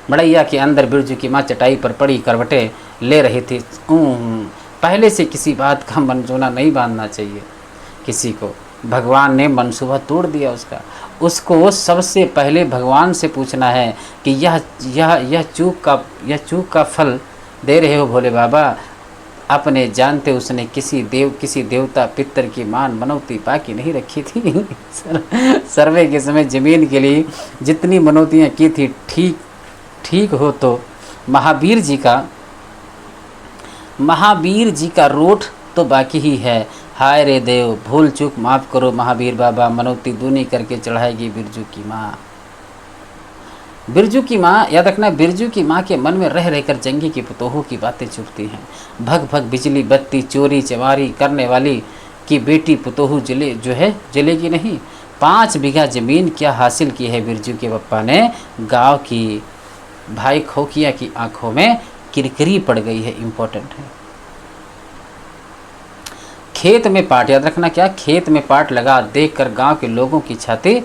मड़ैया के अंदर बिरजू की माँ चटाई पर पड़ी करवटें ले रही थी। पहले से किसी बात का मनसूबा नहीं बांधना चाहिए किसी को। भगवान ने मनसूबा तोड़ दिया उसको सबसे पहले भगवान से पूछना है कि यह चूक का फल दे रहे हो भोले बाबा। अपने जानते उसने किसी देवता पितर की मान मनौती बाकी नहीं रखी थी। सर्वे के समय जमीन के लिए जितनी मनौतियाँ की थी, ठीक हो तो महावीर जी का रोट तो बाकी ही है। हाय रे देव, भूल चूक माफ़ करो महावीर बाबा, मनौती दूनी करके चढ़ाएगी बिरजू की माँ। बिरजू की माँ, याद रखना, बिरजू की माँ के मन में रह रहकर जंगी की पुतोहू की बातें चुभती हैं। भग भग बिजली बत्ती चोरी चमारी करने वाली की बेटी पुतोहू जलेगी नहीं। 5 बीघा ज़मीन क्या हासिल की है बिरजू के पप्पा ने। गांव की भाई खोकिया की आंखों में किरकिरी पड़ गई है। इम्पोर्टेंट है। खेत में पाट, याद रखना, क्या खेत में पाट लगा देखकर गांव के लोगों की छाती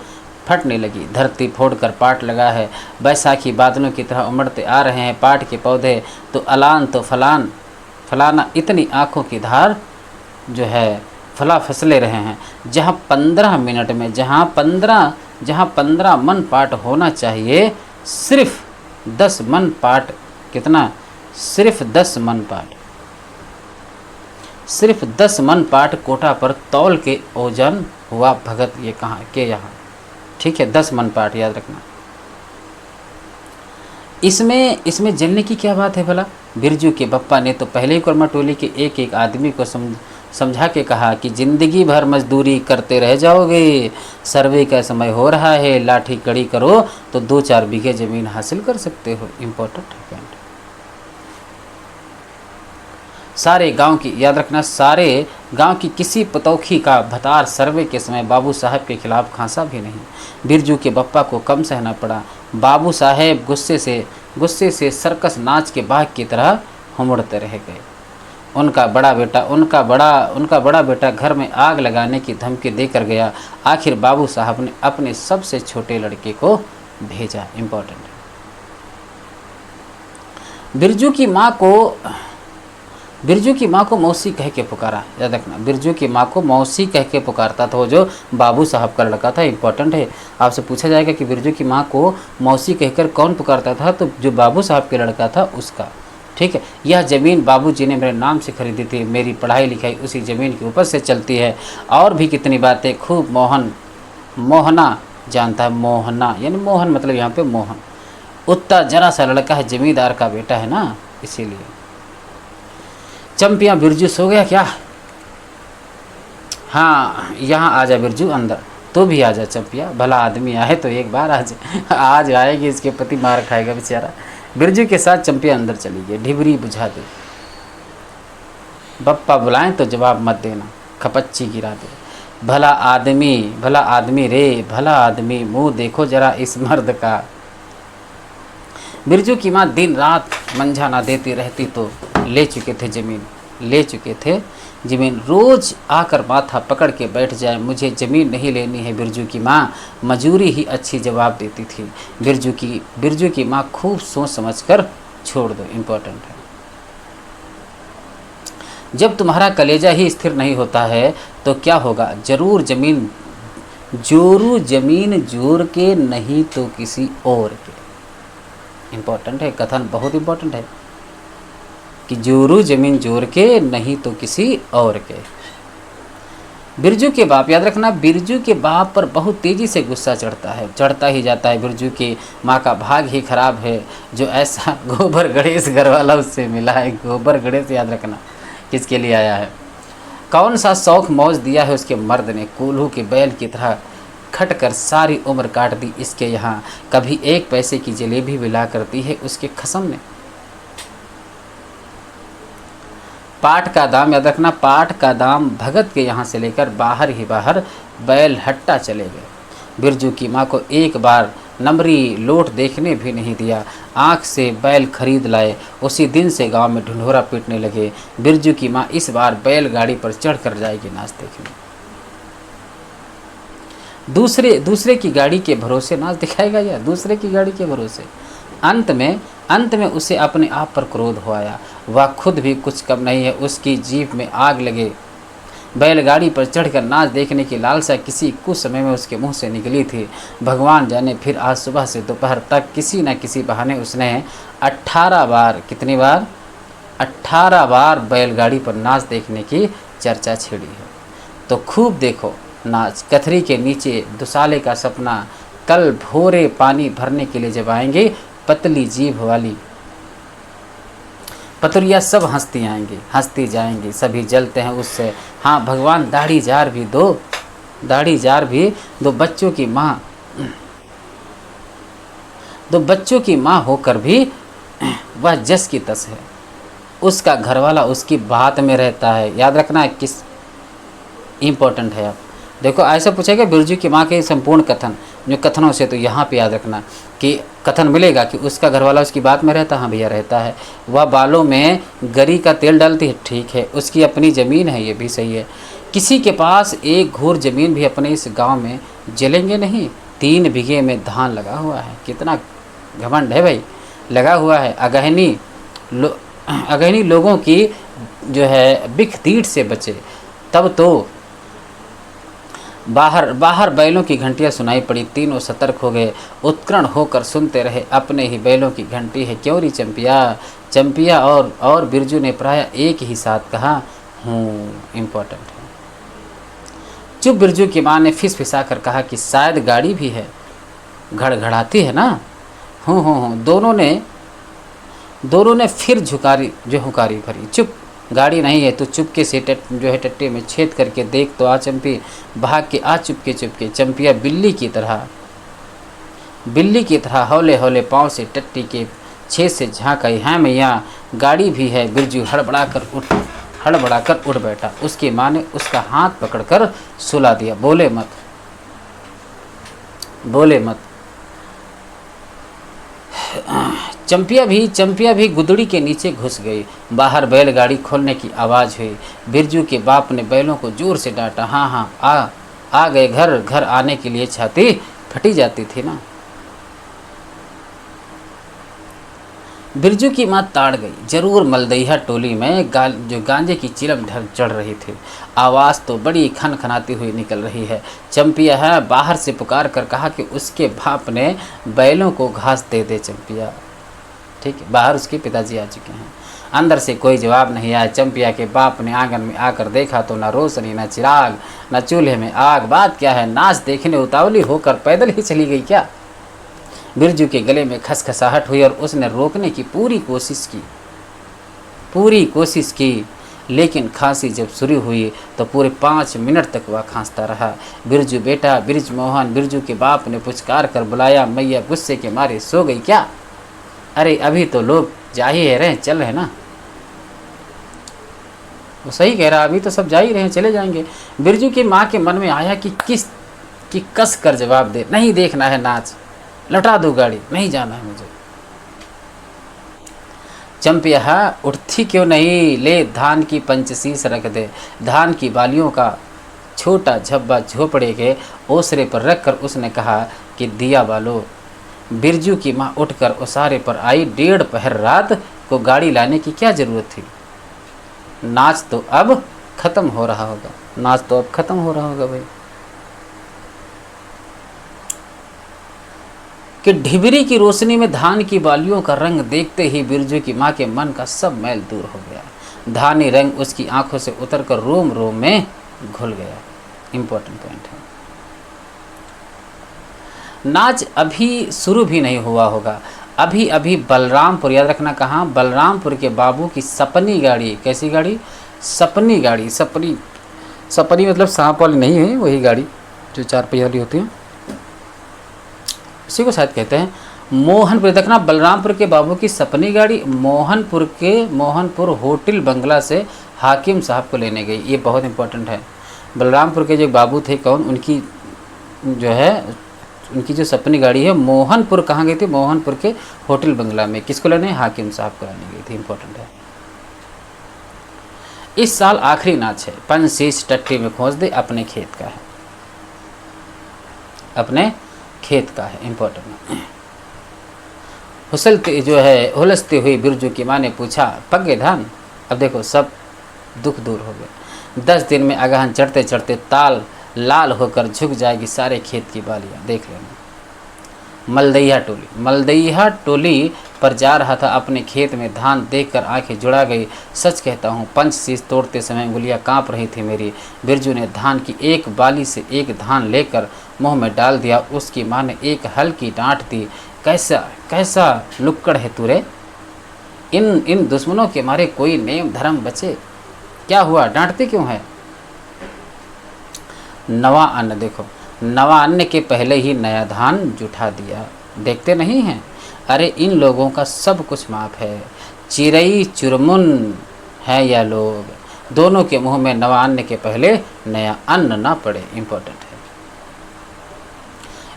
फटने लगी। धरती फोड़कर पाट लगा है, बैसाखी बादलों की तरह उमड़ते आ रहे हैं पाट के पौधे, तो अलान तो फलाना, इतनी आंखों की धार जो है फला फसले रहे हैं। जहाँ 15 मिनट में जहाँ 15 मन पाट होना चाहिए, सिर्फ 10 मन पाट। कितना? सिर्फ 10 मन पाट। सिर्फ 10 मन पाट कोटा पर तौल के ओजन हुआ भगत ये कहाँ के यहाँ। ठीक है, 10 मन पाट याद रखना। इसमें जलने की क्या बात है भला। बिरजू के बप्पा ने तो पहले ही कोरमा टोली के एक आदमी को समझा के कहा कि ज़िंदगी भर मजदूरी करते रह जाओगे, सर्वे का समय हो रहा है, लाठी कड़ी करो तो 2-4 बीघे ज़मीन हासिल कर सकते हो। इम्पोर्टेंट है पॉइंट। सारे गांव की, याद रखना, सारे गांव की किसी पतौखी का भतार सर्वे के समय बाबू साहब के खिलाफ खांसा भी नहीं। बिरजू के बप्पा को कम सहना पड़ा। बाबू साहेब गुस्से से सर्कस नाच के बाघ की तरह हुमड़ते रह गए। उनका बड़ा बेटा घर में आग लगाने की धमकी देकर गया। आखिर बाबू साहब ने अपने सबसे छोटे लड़के को भेजा। इम्पोर्टेंट है। बिरजू की माँ को मौसी कह के पुकारा। याद रखना, बिरजू की माँ को मौसी कह के पुकारता था वो जो बाबू साहब का लड़का था। इंपॉर्टेंट है, आपसे पूछा जाएगा कि बिरजू की माँ को मौसी कहकर कौन पुकारता था, तो जो बाबू साहब के लड़का था उसका। ठीक है, यह ज़मीन बाबूजी ने मेरे नाम से खरीदी थी, मेरी पढ़ाई लिखाई उसी ज़मीन के ऊपर से चलती है। और भी कितनी बातें खूब मोहना जानता है। मोहना यानी मोहन मतलब यहाँ पे मोहन। उतना जरा सा लड़का है, जमींदार का बेटा है ना, इसीलिए। चंपिया, बिरजू सो गया क्या? हाँ, यहाँ आ जा बिरजू अंदर। तो भी आ जा चंपिया, भला आदमी आए तो एक बार आज आएगी, इसके पति मार खाएगा बेचारा। बिरजू के साथ चंपिया अंदर चली गई। ढिबरी बुझा दे, बप्पा बुलाएं तो जवाब मत देना, खपच्ची गिरा दे। भला आदमी रे, भला आदमी, मुँह देखो जरा इस मर्द का। बिरजू की माँ दिन रात मंझा ना देती रहती तो ले चुके थे ज़मीन। रोज़ आकर माथा पकड़ के बैठ जाए, मुझे ज़मीन नहीं लेनी है। बिरजू की माँ मजूरी ही अच्छी जवाब देती थी। बिरजू की माँ खूब सोच समझकर छोड़ दो। इम्पोर्टेंट है। जब तुम्हारा कलेजा ही स्थिर नहीं होता है तो क्या होगा? जरूर ज़मीन जोर के, नहीं तो किसी और के। इम्पोर्टेंट है, कथन बहुत इम्पोर्टेंट है कि जोरू ज़मीन जोर के, नहीं तो किसी और के। बिरजू के बाप, याद रखना, बिरजू के बाप पर बहुत तेज़ी से गुस्सा चढ़ता ही जाता है। बिरजू की माँ का भाग ही खराब है जो ऐसा गोबर गणेश घर वाला उससे मिला है। गोबर गणेश, याद रखना, किसके लिए आया है? कौन सा शौक मौज दिया है उसके मर्द ने, कोल्हू के बैल की तरह खट कर सारी उम्र काट दी इसके यहाँ। कभी 1 पैसे की जलेबी भी ला करती है उसके खसम ने। पाट का दाम, याद रखना, पाट का दाम भगत के यहाँ से लेकर बाहर ही बाहर बैल हट्टा चले गए। बिरजू की माँ को एक बार नमरी लोट देखने भी नहीं दिया। आँख से बैल खरीद लाए, उसी दिन से गांव में ढिंढोरा पीटने लगे। बिरजू की माँ इस बार बैलगाड़ी पर चढ़ कर जाएगी नाच देखने। दूसरे की गाड़ी के भरोसे नाच दिखाएगा या दूसरे की गाड़ी के भरोसे? अंत में उसे अपने आप पर क्रोध हो आया। वह खुद भी कुछ कम नहीं है, उसकी जीभ में आग लगे। बैलगाड़ी पर चढ़कर नाच देखने की लालसा किसी कुछ समय में उसके मुंह से निकली थी। भगवान जाने फिर आज सुबह से दोपहर तक किसी न किसी बहाने उसने 18 बार, कितनी बार? 18 बार बैलगाड़ी पर नाच देखने की चर्चा छेड़ी है। तो खूब देखो नाच। कथरी के नीचे दुसाले का सपना, कल भोरे पानी भरने के लिए जब आएंगे, पतली जीभ वाली पतुरिया सब हंसती जाएंगी, सभी जलते हैं उससे। हाँ भगवान, दाढ़ी जार भी दो, बच्चों की माँ होकर भी वह जस की तस है। उसका घरवाला उसकी बात में रहता है। याद रखना, किस इम्पोर्टेंट है। आप देखो, ऐसा पूछेगा बिरजू की माँ के संपूर्ण कथन, जो कथनों से तो यहाँ पे याद रखना कि कथन मिलेगा कि उसका घरवाला उसकी बात में रहता है। हाँ भैया रहता है। वह बालों में गरी का तेल डालती है, ठीक है। उसकी अपनी ज़मीन है, ये भी सही है। किसी के पास एक घूर ज़मीन भी अपने इस गांव में जलेंगे नहीं। 3 बीघे में धान लगा हुआ है। कितना घमंड है भाई, लगा हुआ है। अगहनी लोगों की जो है बिख तीट से बचे। तब तो बाहर बैलों की घंटियां सुनाई पड़ी। तीनों सतर्क हो गए, उत्कर्ण होकर सुनते रहे। अपने ही बैलों की घंटी है क्यों री चंपिया और बिरजू ने प्राय एक ही साथ कहा, हूँ। इम्पोर्टेंट है। चुप बिरजू की माँ ने फिसा कर कहा कि शायद गाड़ी भी है, घड़घड़ाती है ना। हूँ। दोनों ने फिर हुकारी भरी। चुप, गाड़ी नहीं है तो चुपके से जो है टट्टे में छेद करके देख तो आ चंपी। भाग के आ चुपके चुपके। चंपिया बिल्ली की तरह हौले हौले पाँव से टट्टी के छेद से झाँक आई। हाँ मैया, गाड़ी भी है। बिरजू हड़बड़ाकर उठ बैठा। उसकी माँ ने उसका हाथ पकड़कर सुला दिया। बोले मत। चंपिया भी गुदड़ी के नीचे घुस गई। बाहर बैलगाड़ी खोलने की आवाज़ हुई। बिरजू के बाप ने बैलों को जोर से डांटा। हाँ, आ गए। घर आने के लिए छाती फटी जाती थी ना। बिरजू की माँ ताड़ गई। जरूर मलदइया टोली में जो गांजे की चिलम चढ़ रही थी। आवाज़ तो बड़ी खनखनाती हुई निकल रही है। चंपिया है बाहर से पुकार कर कहा कि उसके बाप ने बैलों को घास दे दे। चंपिया ठीक है, बाहर उसके पिताजी आ चुके हैं। अंदर से कोई जवाब नहीं आया। चंपिया के बाप ने आंगन में आकर देखा तो न रोशनी, न चिराग, न चूल्हे में आग। बात क्या है, नाच देखने उतावली होकर पैदल ही चली गई क्या? बिरजू के गले में खसखसाहट हुई और उसने रोकने की पूरी कोशिश की, लेकिन खांसी जब शुरू हुई तो पूरे 5 मिनट तक वह खांसता रहा। बिरजू बेटा, बृजमोहन। बिरजू के बाप ने पुचकार कर बुलाया। मैया गुस्से के मारे सो गई क्या? अरे अभी तो लोग जा ही रहे, चल रहे ना। वो सही कह रहा, अभी तो सब जा ही रहे हैं, चले जाएंगे। बिरजू की माँ के मन में आया कि कस कर जवाब दे। नहीं देखना है नाच, लौटा दो गाड़ी, नहीं जाना है मुझे। चंपिया उठती क्यों नहीं? ले धान की पंचशीश रख दे। धान की बालियों का छोटा झब्बा झोपड़े के ओसरे पर रखकर उसने कहा कि दिया बालो। बिरजू की माँ उठकर ओसारे पर आई। 1.5 पहर रात को गाड़ी लाने की क्या जरूरत थी? नाच तो अब खत्म हो रहा होगा भाई। कि ढिबरी की रोशनी में धान की बालियों का रंग देखते ही बिरजू की माँ के मन का सब मैल दूर हो गया। धानी रंग उसकी आंखों से उतरकर रोम रोम में घुल गया। इंपॉर्टेंट पॉइंट है। नाच अभी शुरू भी नहीं हुआ होगा। अभी बलरामपुर, याद रखना कहाँ, बलरामपुर के बाबू की सपनी गाड़ी। कैसी गाड़ी? सपनी गाड़ी। सपनी मतलब सांप वाली नहीं है, वही गाड़ी जो 4 पहिया वाली होती है, उसी को शायद कहते हैं। मोहनपुर, देखना बलरामपुर के बाबू की सपनी गाड़ी मोहनपुर होटल बंगला से हाकिम साहब को लेने गई। ये बहुत इंपॉर्टेंट है। बलरामपुर के जो बाबू थे कौन, उनकी जो सपनी गाड़ी है मोहनपुर कहाँ गई थी? मोहनपुर के होटल बंगला में। किसको लेने? हाकिम साहब को लेने गई थी। इंपॉर्टेंट है। इस साल आखिरी नाच है। पंचशीश टट्टी में खोज दे, अपने खेत का है। इंपॉर्टेंट है। हुलसती हुई बिरजू की माँ ने पूछा, पक गए धान? अब देखो सब दुख दूर हो गए। 10 दिन में अगहन चढ़ते चढ़ते ताल लाल होकर झुक जाएगी सारे खेत की बालियाँ। देख लेना। मलदइया टोली पर जा रहा था। अपने खेत में धान देखकर आंखें जुड़ा गई। सच कहता हूँ, पंचशीश तोड़ते समय उंगलियां कांप रही थी मेरी। बिरजू ने धान की एक बाली से एक धान लेकर मुंह में डाल दिया। उसकी माँ ने एक हल्की डांट दी। कैसा लुक्कड़ है तू रे? इन दुश्मनों के मारे कोई नेम धर्म बचे? क्या हुआ, डांटते क्यों है? नवा अन्न, देखो नवा अन्न के पहले ही नया धान जुठा दिया। देखते नहीं हैं? अरे इन लोगों का सब कुछ माफ है। चिरई चुरमुन है या लोग, दोनों के मुंह में नवा अन्न के पहले नया अन्न ना पड़े। इंपॉर्टेंट है।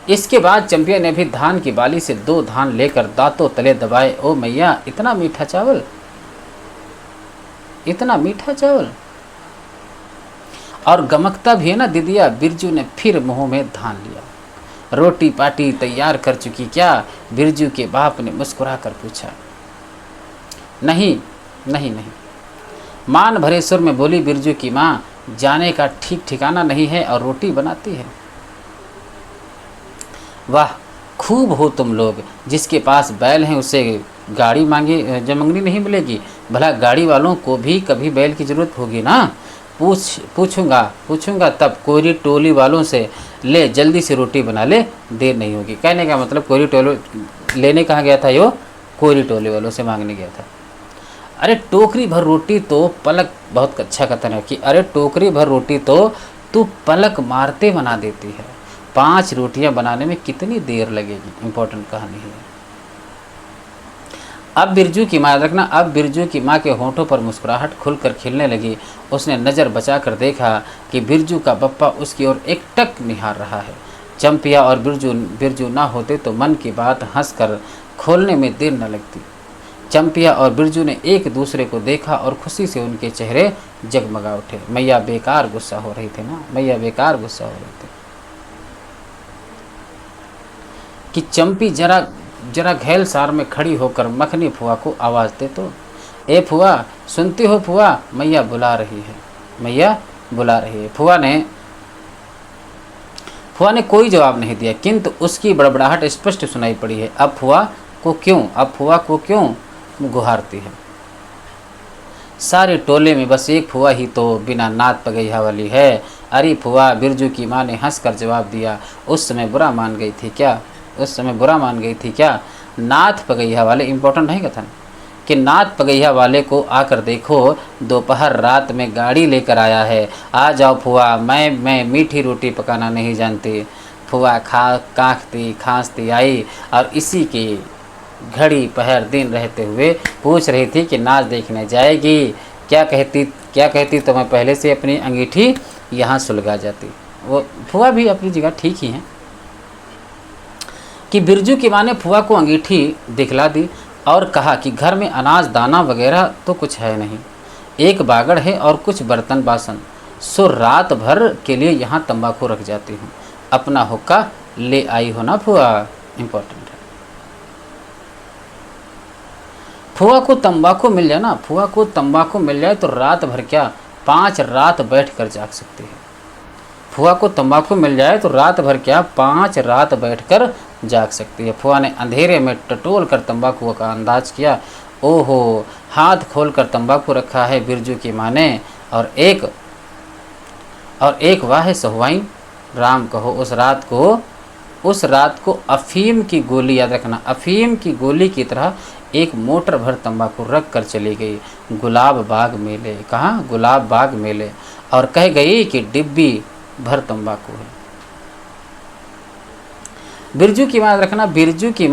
इसके बाद चंपिया ने भी धान की बाली से 2 धान लेकर दांतों तले दबाए। ओ मैया, इतना मीठा चावल और गमकता भी है ना दीदिया। बिरजू ने फिर मुंह में धान लिया। रोटी पाटी तैयार कर चुकी क्या? बिरजू के बाप ने मुस्कुरा कर पूछा। नहीं। मान भरे सुर में बोली बिरजू की माँ, जाने का ठीक ठिकाना नहीं है और रोटी बनाती है। वाह, खूब हो तुम लोग। जिसके पास बैल हैं उसे गाड़ी जमंगनी नहीं मिलेगी। भला गाड़ी वालों को भी कभी बैल की जरूरत होगी ना। पूछूंगा तब। कोयरी टोली वालों से ले जल्दी से रोटी बना ले, देर नहीं होगी। कहने का मतलब कोयरी टोली लेने कहाँ गया था? यो कोयरी टोली वालों से मांगने गया था। अरे टोकरी भर रोटी तो पलक, बहुत अच्छा कथन है कि अरे टोकरी भर रोटी तो तू पलक मारते बना देती है, 5 रोटियां बनाने में कितनी देर लगेगी। इंपॉर्टेंट कहानी है। अब बिरजू की माँ, याद रखना, अब बिरजू की माँ के होंठों पर मुस्कुराहट खुलकर खिलने लगी। उसने नज़र बचाकर देखा कि बिरजू का बप्पा उसकी ओर एकटक निहार रहा है। चंपिया और बिरजू बिरजू ना होते तो मन की बात हंसकर खोलने में देर न लगती। चंपिया और बिरजू ने एक दूसरे को देखा और खुशी से उनके चेहरे जगमगा उठे। मैया बेकार गुस्सा हो रही थी ना, मैया बेकार गुस्सा हो रही थी कि चंपी जरा जरा घैल सार में खड़ी होकर मखनी फुआ को आवाज़ दे तो, ए फुआ सुनती हो फुआ, मैया बुला रही है, मैया बुला रही है। फुआ ने कोई जवाब नहीं दिया, किंतु उसकी बड़बड़ाहट स्पष्ट सुनाई पड़ी है। अब फुआ को क्यों गुहारती है? सारे टोले में बस एक फुआ ही तो बिना नात पगैया वाली है। अरे फुआ, बिरजू की माँ ने हंसकर जवाब दिया। उस समय बुरा मान गई थी क्या? नाथ पगैया वाले, इंपॉर्टेंट नहीं कथन, कि नाथ पगैया वाले को आकर देखो, दोपहर रात में गाड़ी लेकर आया है। आ जाओ फुआ, मैं मीठी रोटी पकाना नहीं जानती। फुआ कांखती खांसती आई और इसी की घड़ी पहर दिन रहते हुए पूछ रही थी कि नाच देखने जाएगी। क्या कहती तो मैं पहले से अपनी अंगीठी यहाँ सुलगा जाती। वो फुआ भी अपनी जगह ठीक ही हैं कि बिरजू की माँ ने फुआ को अंगीठी दिखला दी और कहा कि घर में अनाज दाना वगैरह तो कुछ है नहीं, एक बागड़ है और कुछ बर्तन बासन, सो रात भर के लिए यहाँ तंबाकू रख जाती हूँ। अपना हुक्का ले आई हो ना फुआ। इम्पोर्टेंट है, फुआ को तंबाकू मिल जाए तो रात भर क्या 5 रात बैठ कर जाग सकती है। फुआ को तंबाकू मिल जाए तो रात भर क्या 5 रात बैठकर जाग सकती है। फुआ ने अंधेरे में टटोल कर तंबाकू का अंदाज किया। ओहो, हाथ खोलकर तंबाकू रखा है बिरजू की माँ ने, और एक वाह सहुआई राम कहो, उस रात को अफीम की गोली, याद रखना, अफीम की गोली की तरह एक मोटर भर तंबाकू रख कर चली गई गुलाब बाग मेले। कहाँ? गुलाब बाग मेले। और कह गई कि डिब्बी भर तंबाकू है। बिरजू की माँ रखना, बिरजू की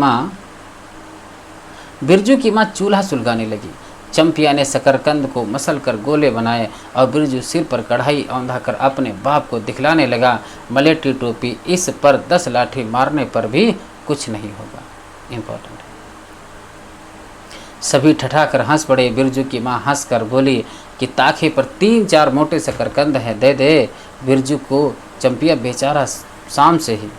माँ चूल्हा सुलगाने लगी। चंपिया ने शकरकंद को मसल कर गोले बनाए और बिरजू सिर पर कढ़ाई औंधा कर अपने बाप को दिखलाने लगा। मलेठी टोपी, इस पर 10 लाठी मारने पर भी कुछ नहीं होगा। इम्पोर्टेंट है। सभी ठठाकर हंस पड़े। बिरजू की माँ हंस कर बोली कि ताखे पर 3-4 मोटे शकरकंद हैं, दे दे बिरजू को। चंपिया बेचारा शाम से ही,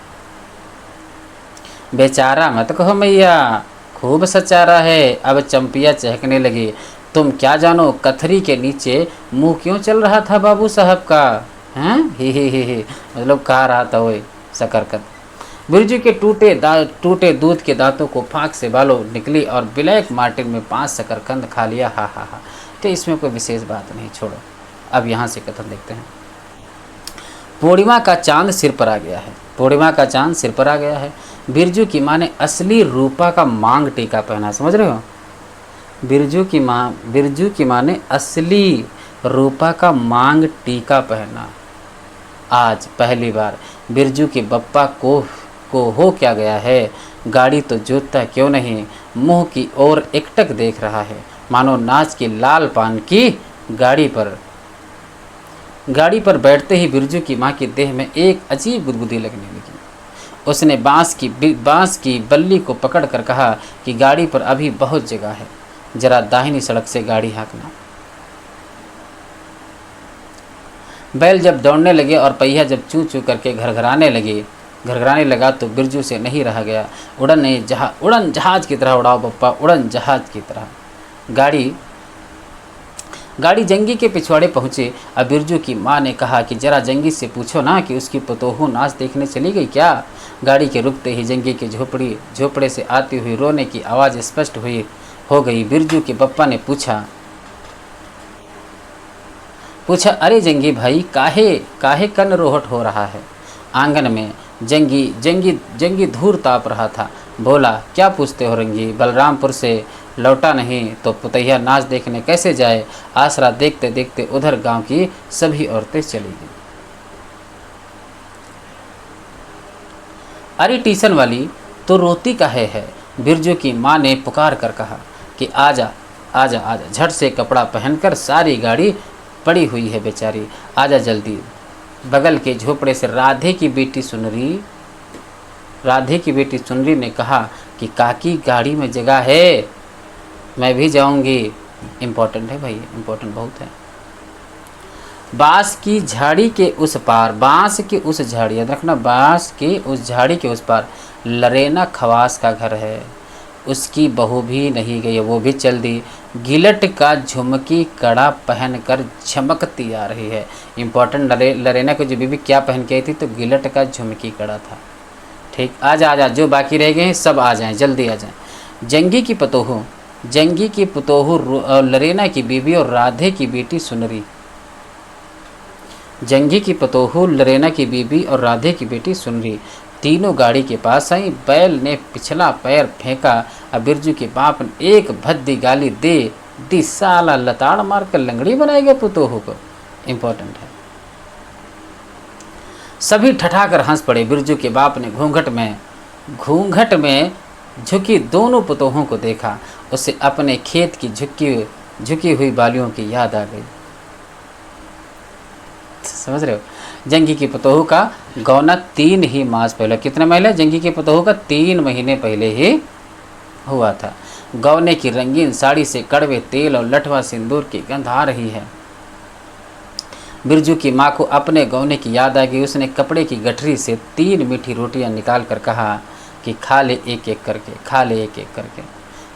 बेचारा मत कहो मैया, खूब सचारा है। अब चंपिया चहकने लगी। तुम क्या जानो कथरी के नीचे मुंह क्यों चल रहा था बाबू साहब का? हैं? ही मतलब कहा रहा था वही शकरकंद। बिरजू के टूटे दूध के दांतों को फांक से बालों निकली और ब्लैक मार्टिन में 5 शकरकंद खा लिया। हा। तो इसमें कोई विशेष बात नहीं, छोड़ो। अब यहाँ से कथन देखते हैं। पूर्णिमा का चांद सिर पर आ गया है। बिरजू की माँ ने असली रूपा का मांग टीका पहना। समझ रहे हो? बिरजू की माँ ने असली रूपा का मांग टीका पहना। आज पहली बार बिरजू के बप्पा को हो क्या गया है? गाड़ी तो जोतता क्यों नहीं, मुंह की ओर एकटक देख रहा है, मानो नाच की लाल पान की गाड़ी पर बैठते ही बिरजू की माँ की देह में एक अजीब गुदगुदी लगने लगी। उसने बांस की बल्ली को पकड़कर कहा कि गाड़ी पर अभी बहुत जगह है, जरा दाहिनी सड़क से गाड़ी हाँकना। बैल जब दौड़ने लगे और पहिया जब चू चू करके घरघराने लगा तो बिरजू से नहीं रहा गया। उड़न जहाज की तरह उड़ाओ पप्पा, उड़न जहाज की तरह। गाड़ी जंगी के पिछवाड़े पहुँचे। अब बिरजू की माँ ने कहा कि जरा जंगी से पूछो ना कि उसकी पतोहू नाच देखने चली गई क्या। गाड़ी के रुकते ही जंगी के झोपड़े से आती हुई रोने की आवाज़ स्पष्ट हो गई। बिरजू के पप्पा ने पूछा, अरे जंगी भाई, काहे कन रोहट हो रहा है? आंगन में जंगी धूर ताप रहा था। बोला, क्या पूछते हो रंगी? बलरामपुर से लौटा नहीं तो पुतैया नाच देखने कैसे जाए। आसरा देखते देखते उधर गांव की सभी औरतें चली गईं। अरे टीसन वाली, तो रोती काहे है? बिरजू की माँ ने पुकार कर कहा कि आजा आजा आजा, झट से कपड़ा पहनकर, सारी गाड़ी पड़ी हुई है बेचारी, आजा जल्दी। बगल के झोपड़े से राधे की बेटी सुनरी ने कहा कि काकी गाड़ी में जगह है, मैं भी जाऊंगी। इम्पोर्टेंट है भाई, इम्पोर्टेंट बहुत है। बांस की झाड़ी के उस पार, बांस की उस झाड़ी, याद रखना, बांस की उस झाड़ी के उस पार लरेना खवास का घर है। उसकी बहू भी नहीं गई, वो भी चल दी। गिलट का झुमकी कड़ा पहनकर झमकती आ रही है। इम्पोर्टेंट, लरेना को जो बीबी क्या पहन के आई थी, तो गिलट का झुमकी कड़ा था। ठीक, आजा आजा, जो बाकी रह गए हैं सब आ जाएं, जल्दी आ जाएं। जंगी की पतोहू लरेना की बीबी और राधे की बेटी सुनरी। जंगी की पतोहू लरेना की बीबी और राधे की बेटी सुनरी तीनों गाड़ी के पास आई। बैल ने पिछला पैर फेंका। अब बिरजू के बाप ने एक भद्दी गाली दे दी, साला लताड़ मार कर लंगड़ी बनाएगा पुतोहू को। इम्पोर्टेंट है। सभी ठठाकर हंस पड़े। बिरजू के बाप ने घूंघट में झुकी दोनों पुतोहों को देखा। उसे अपने खेत की झुकी हुई बालियों की याद आ गई। समझ रहे हो? जंगी की पतोहू का गौना 3 ही मास पहले, कितने महीने? जंगी की पतोहू का 3 महीने पहले ही हुआ था। गौने की रंगीन साड़ी से कड़वे तेल और लठवा सिंदूर की गंध आ रही है। बिरजू की माँ को अपने गौने की याद आ गई। उसने कपड़े की गठरी से 3 मीठी रोटियां निकाल कर कहा कि खा ले एक एक करके, खा ले एक एक करके।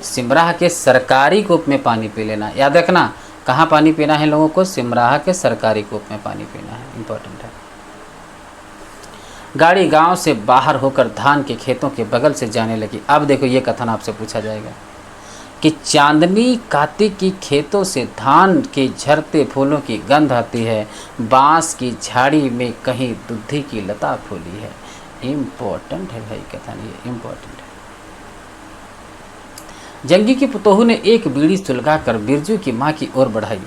सिमराह के सरकारी कूप में पानी पी लेना। याद रखना, कहाँ पानी पीना है लोगों को? सिमराह के सरकारी कूप में पानी पीना है। इम्पोर्टेंट है। गाड़ी गांव से बाहर होकर धान के खेतों के बगल से जाने लगी। अब देखो, ये कथन आपसे पूछा जाएगा कि चांदनी कार्तिक की खेतों से धान के झरते फूलों की गंध आती है। बांस की झाड़ी में कहीं दुधी की लता फूली है। इम्पोर्टेंट है भाई कथन, ये इम्पोर्टेंट है। जंगी की पुतोहू ने एक बीड़ी सुलगाकर बिरजू की माँ की ओर बढ़ाई।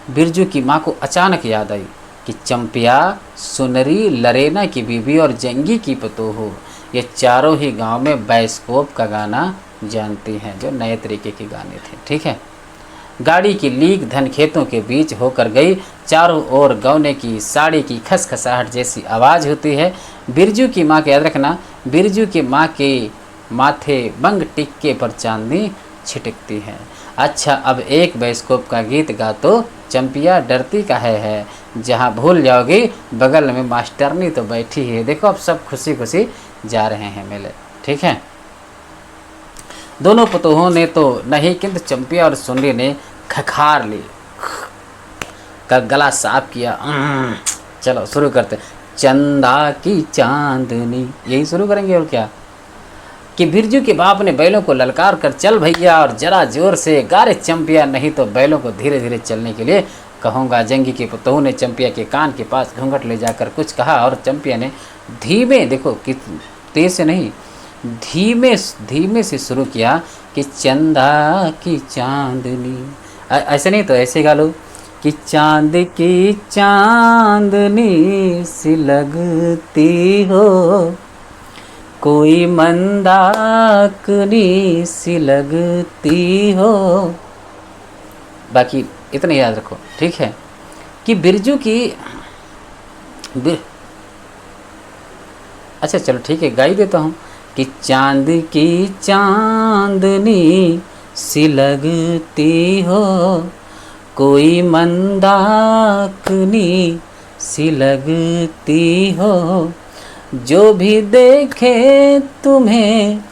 बिरजू की माँ को अचानक याद आई कि चंपिया, सुनरी, लरेना की बीबी और जंगी की पतोहू, ये चारों ही गांव में बाइस्कोप का गाना जानती हैं, जो नए तरीके के गाने थे। ठीक है। गाड़ी की लीक धन खेतों के बीच होकर गई। चारों ओर गौने की साड़ी की खसखसाहट जैसी आवाज़ होती है। बिरजू की माँ के, याद रखना, बिरजू की माँ के माथे बंग टिक्के पर चांदनी छिटकती है। अच्छा, अब एक बाइस्कोप का गीत गा तो चंपिया, डरती काहे है? जहाँ भूल जाओगी बगल में मास्टरनी तो बैठी है। देखो, अब सब खुशी खुशी जा रहे हैं मेले। ठीक है। दोनों पतोहों ने तो नहीं, किंतु चंपिया और सुनरी ने खखार ली, का गला साफ किया। चलो शुरू करते। चंदा की चांदनी, यही शुरू करेंगे और क्या? कि बिरजू के बाप ने बैलों को ललकार कर, चल भैया, और जरा जोर से गा रे चंपिया, नहीं तो बैलों को धीरे धीरे चलने के लिए कहूँगा। जंगी की पतोहू ने चंपिया के कान के पास घूंघट ले जाकर कुछ कहा और चंपिया ने धीमे, देखो कि तेज से नहीं, धीमे से शुरू किया कि चंदा की चांदनी। ऐसे नहीं तो ऐसे गा लो कि चांद की चांदनी सी लगती हो, कोई मंदाकिनी सी लगती हो। बाकी इतना याद रखो। ठीक है। कि बिरजू की अच्छा चलो ठीक है, गा ही देता हूँ कि चांद की चांदनी सी लगती हो, कोई मंदाकिनी सी लगती हो, जो भी देखे तुम्हें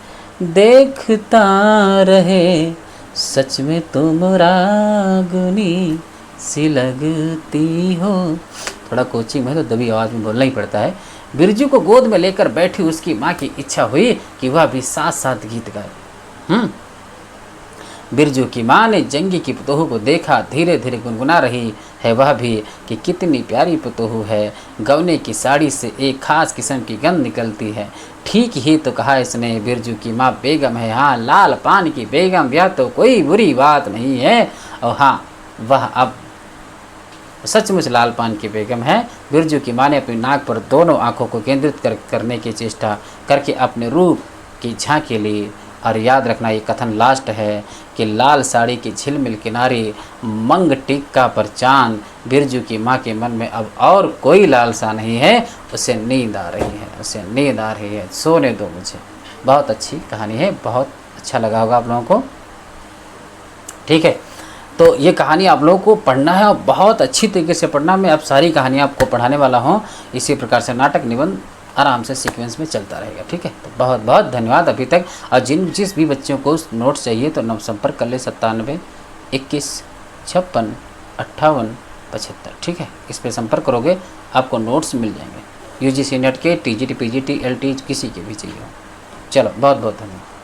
देखता रहे, सच में तुम रागनी सी लगती हो। थोड़ा कोचिंग में तो दबी आवाज़ में बोलना ही पड़ता है। बिरजू को गोद में लेकर बैठी उसकी माँ की इच्छा हुई कि वह भी साथ साथ गीत गाए। बिरजू की माँ ने जंगी की पुतोहू को देखा, धीरे धीरे गुनगुना रही है वह भी कि कितनी प्यारी पुतोहू है, गवने की साड़ी से एक खास किस्म की गंध निकलती है। ठीक ही तो कहा इसने, बिरजू की माँ बेगम है, हाँ लाल पान की बेगम, यह तो कोई बुरी बात नहीं है। और हाँ, वह अब सचमुच लाल पान की बेगम है। बिरजू की माँ ने अपनी नाक पर दोनों आंखों को केंद्रित करने की चेष्टा करके अपने रूप की झांकी ली। और याद रखना, ये कथन लास्ट है कि लाल साड़ी की झिलमिल किनारी, मंग टिक्का पर चांद, बिरजू की माँ के मन में अब और कोई लालसा नहीं है, उसे नींद आ रही है, उसे नींद आ रही है, सोने दो मुझे। बहुत अच्छी कहानी है, बहुत अच्छा लगा होगा आप लोगों को। ठीक है, तो ये कहानी आप लोगों को पढ़ना है और बहुत अच्छी तरीके से पढ़ना। मैं अब सारी कहानियाँ आपको पढ़ाने वाला हूँ। इसी प्रकार से नाटक निबंध आराम से सीक्वेंस में चलता रहेगा। ठीक है, तो बहुत बहुत धन्यवाद अभी तक। और जिस भी बच्चों को नोट्स चाहिए तो संपर्क कर ले 97 21 56 58 75। ठीक है, इस पर संपर्क करोगे आपको नोट्स मिल जाएंगे, UGC नेट के, TGT PGT LT किसी के भी चाहिए हो। चलो, बहुत बहुत धन्यवाद।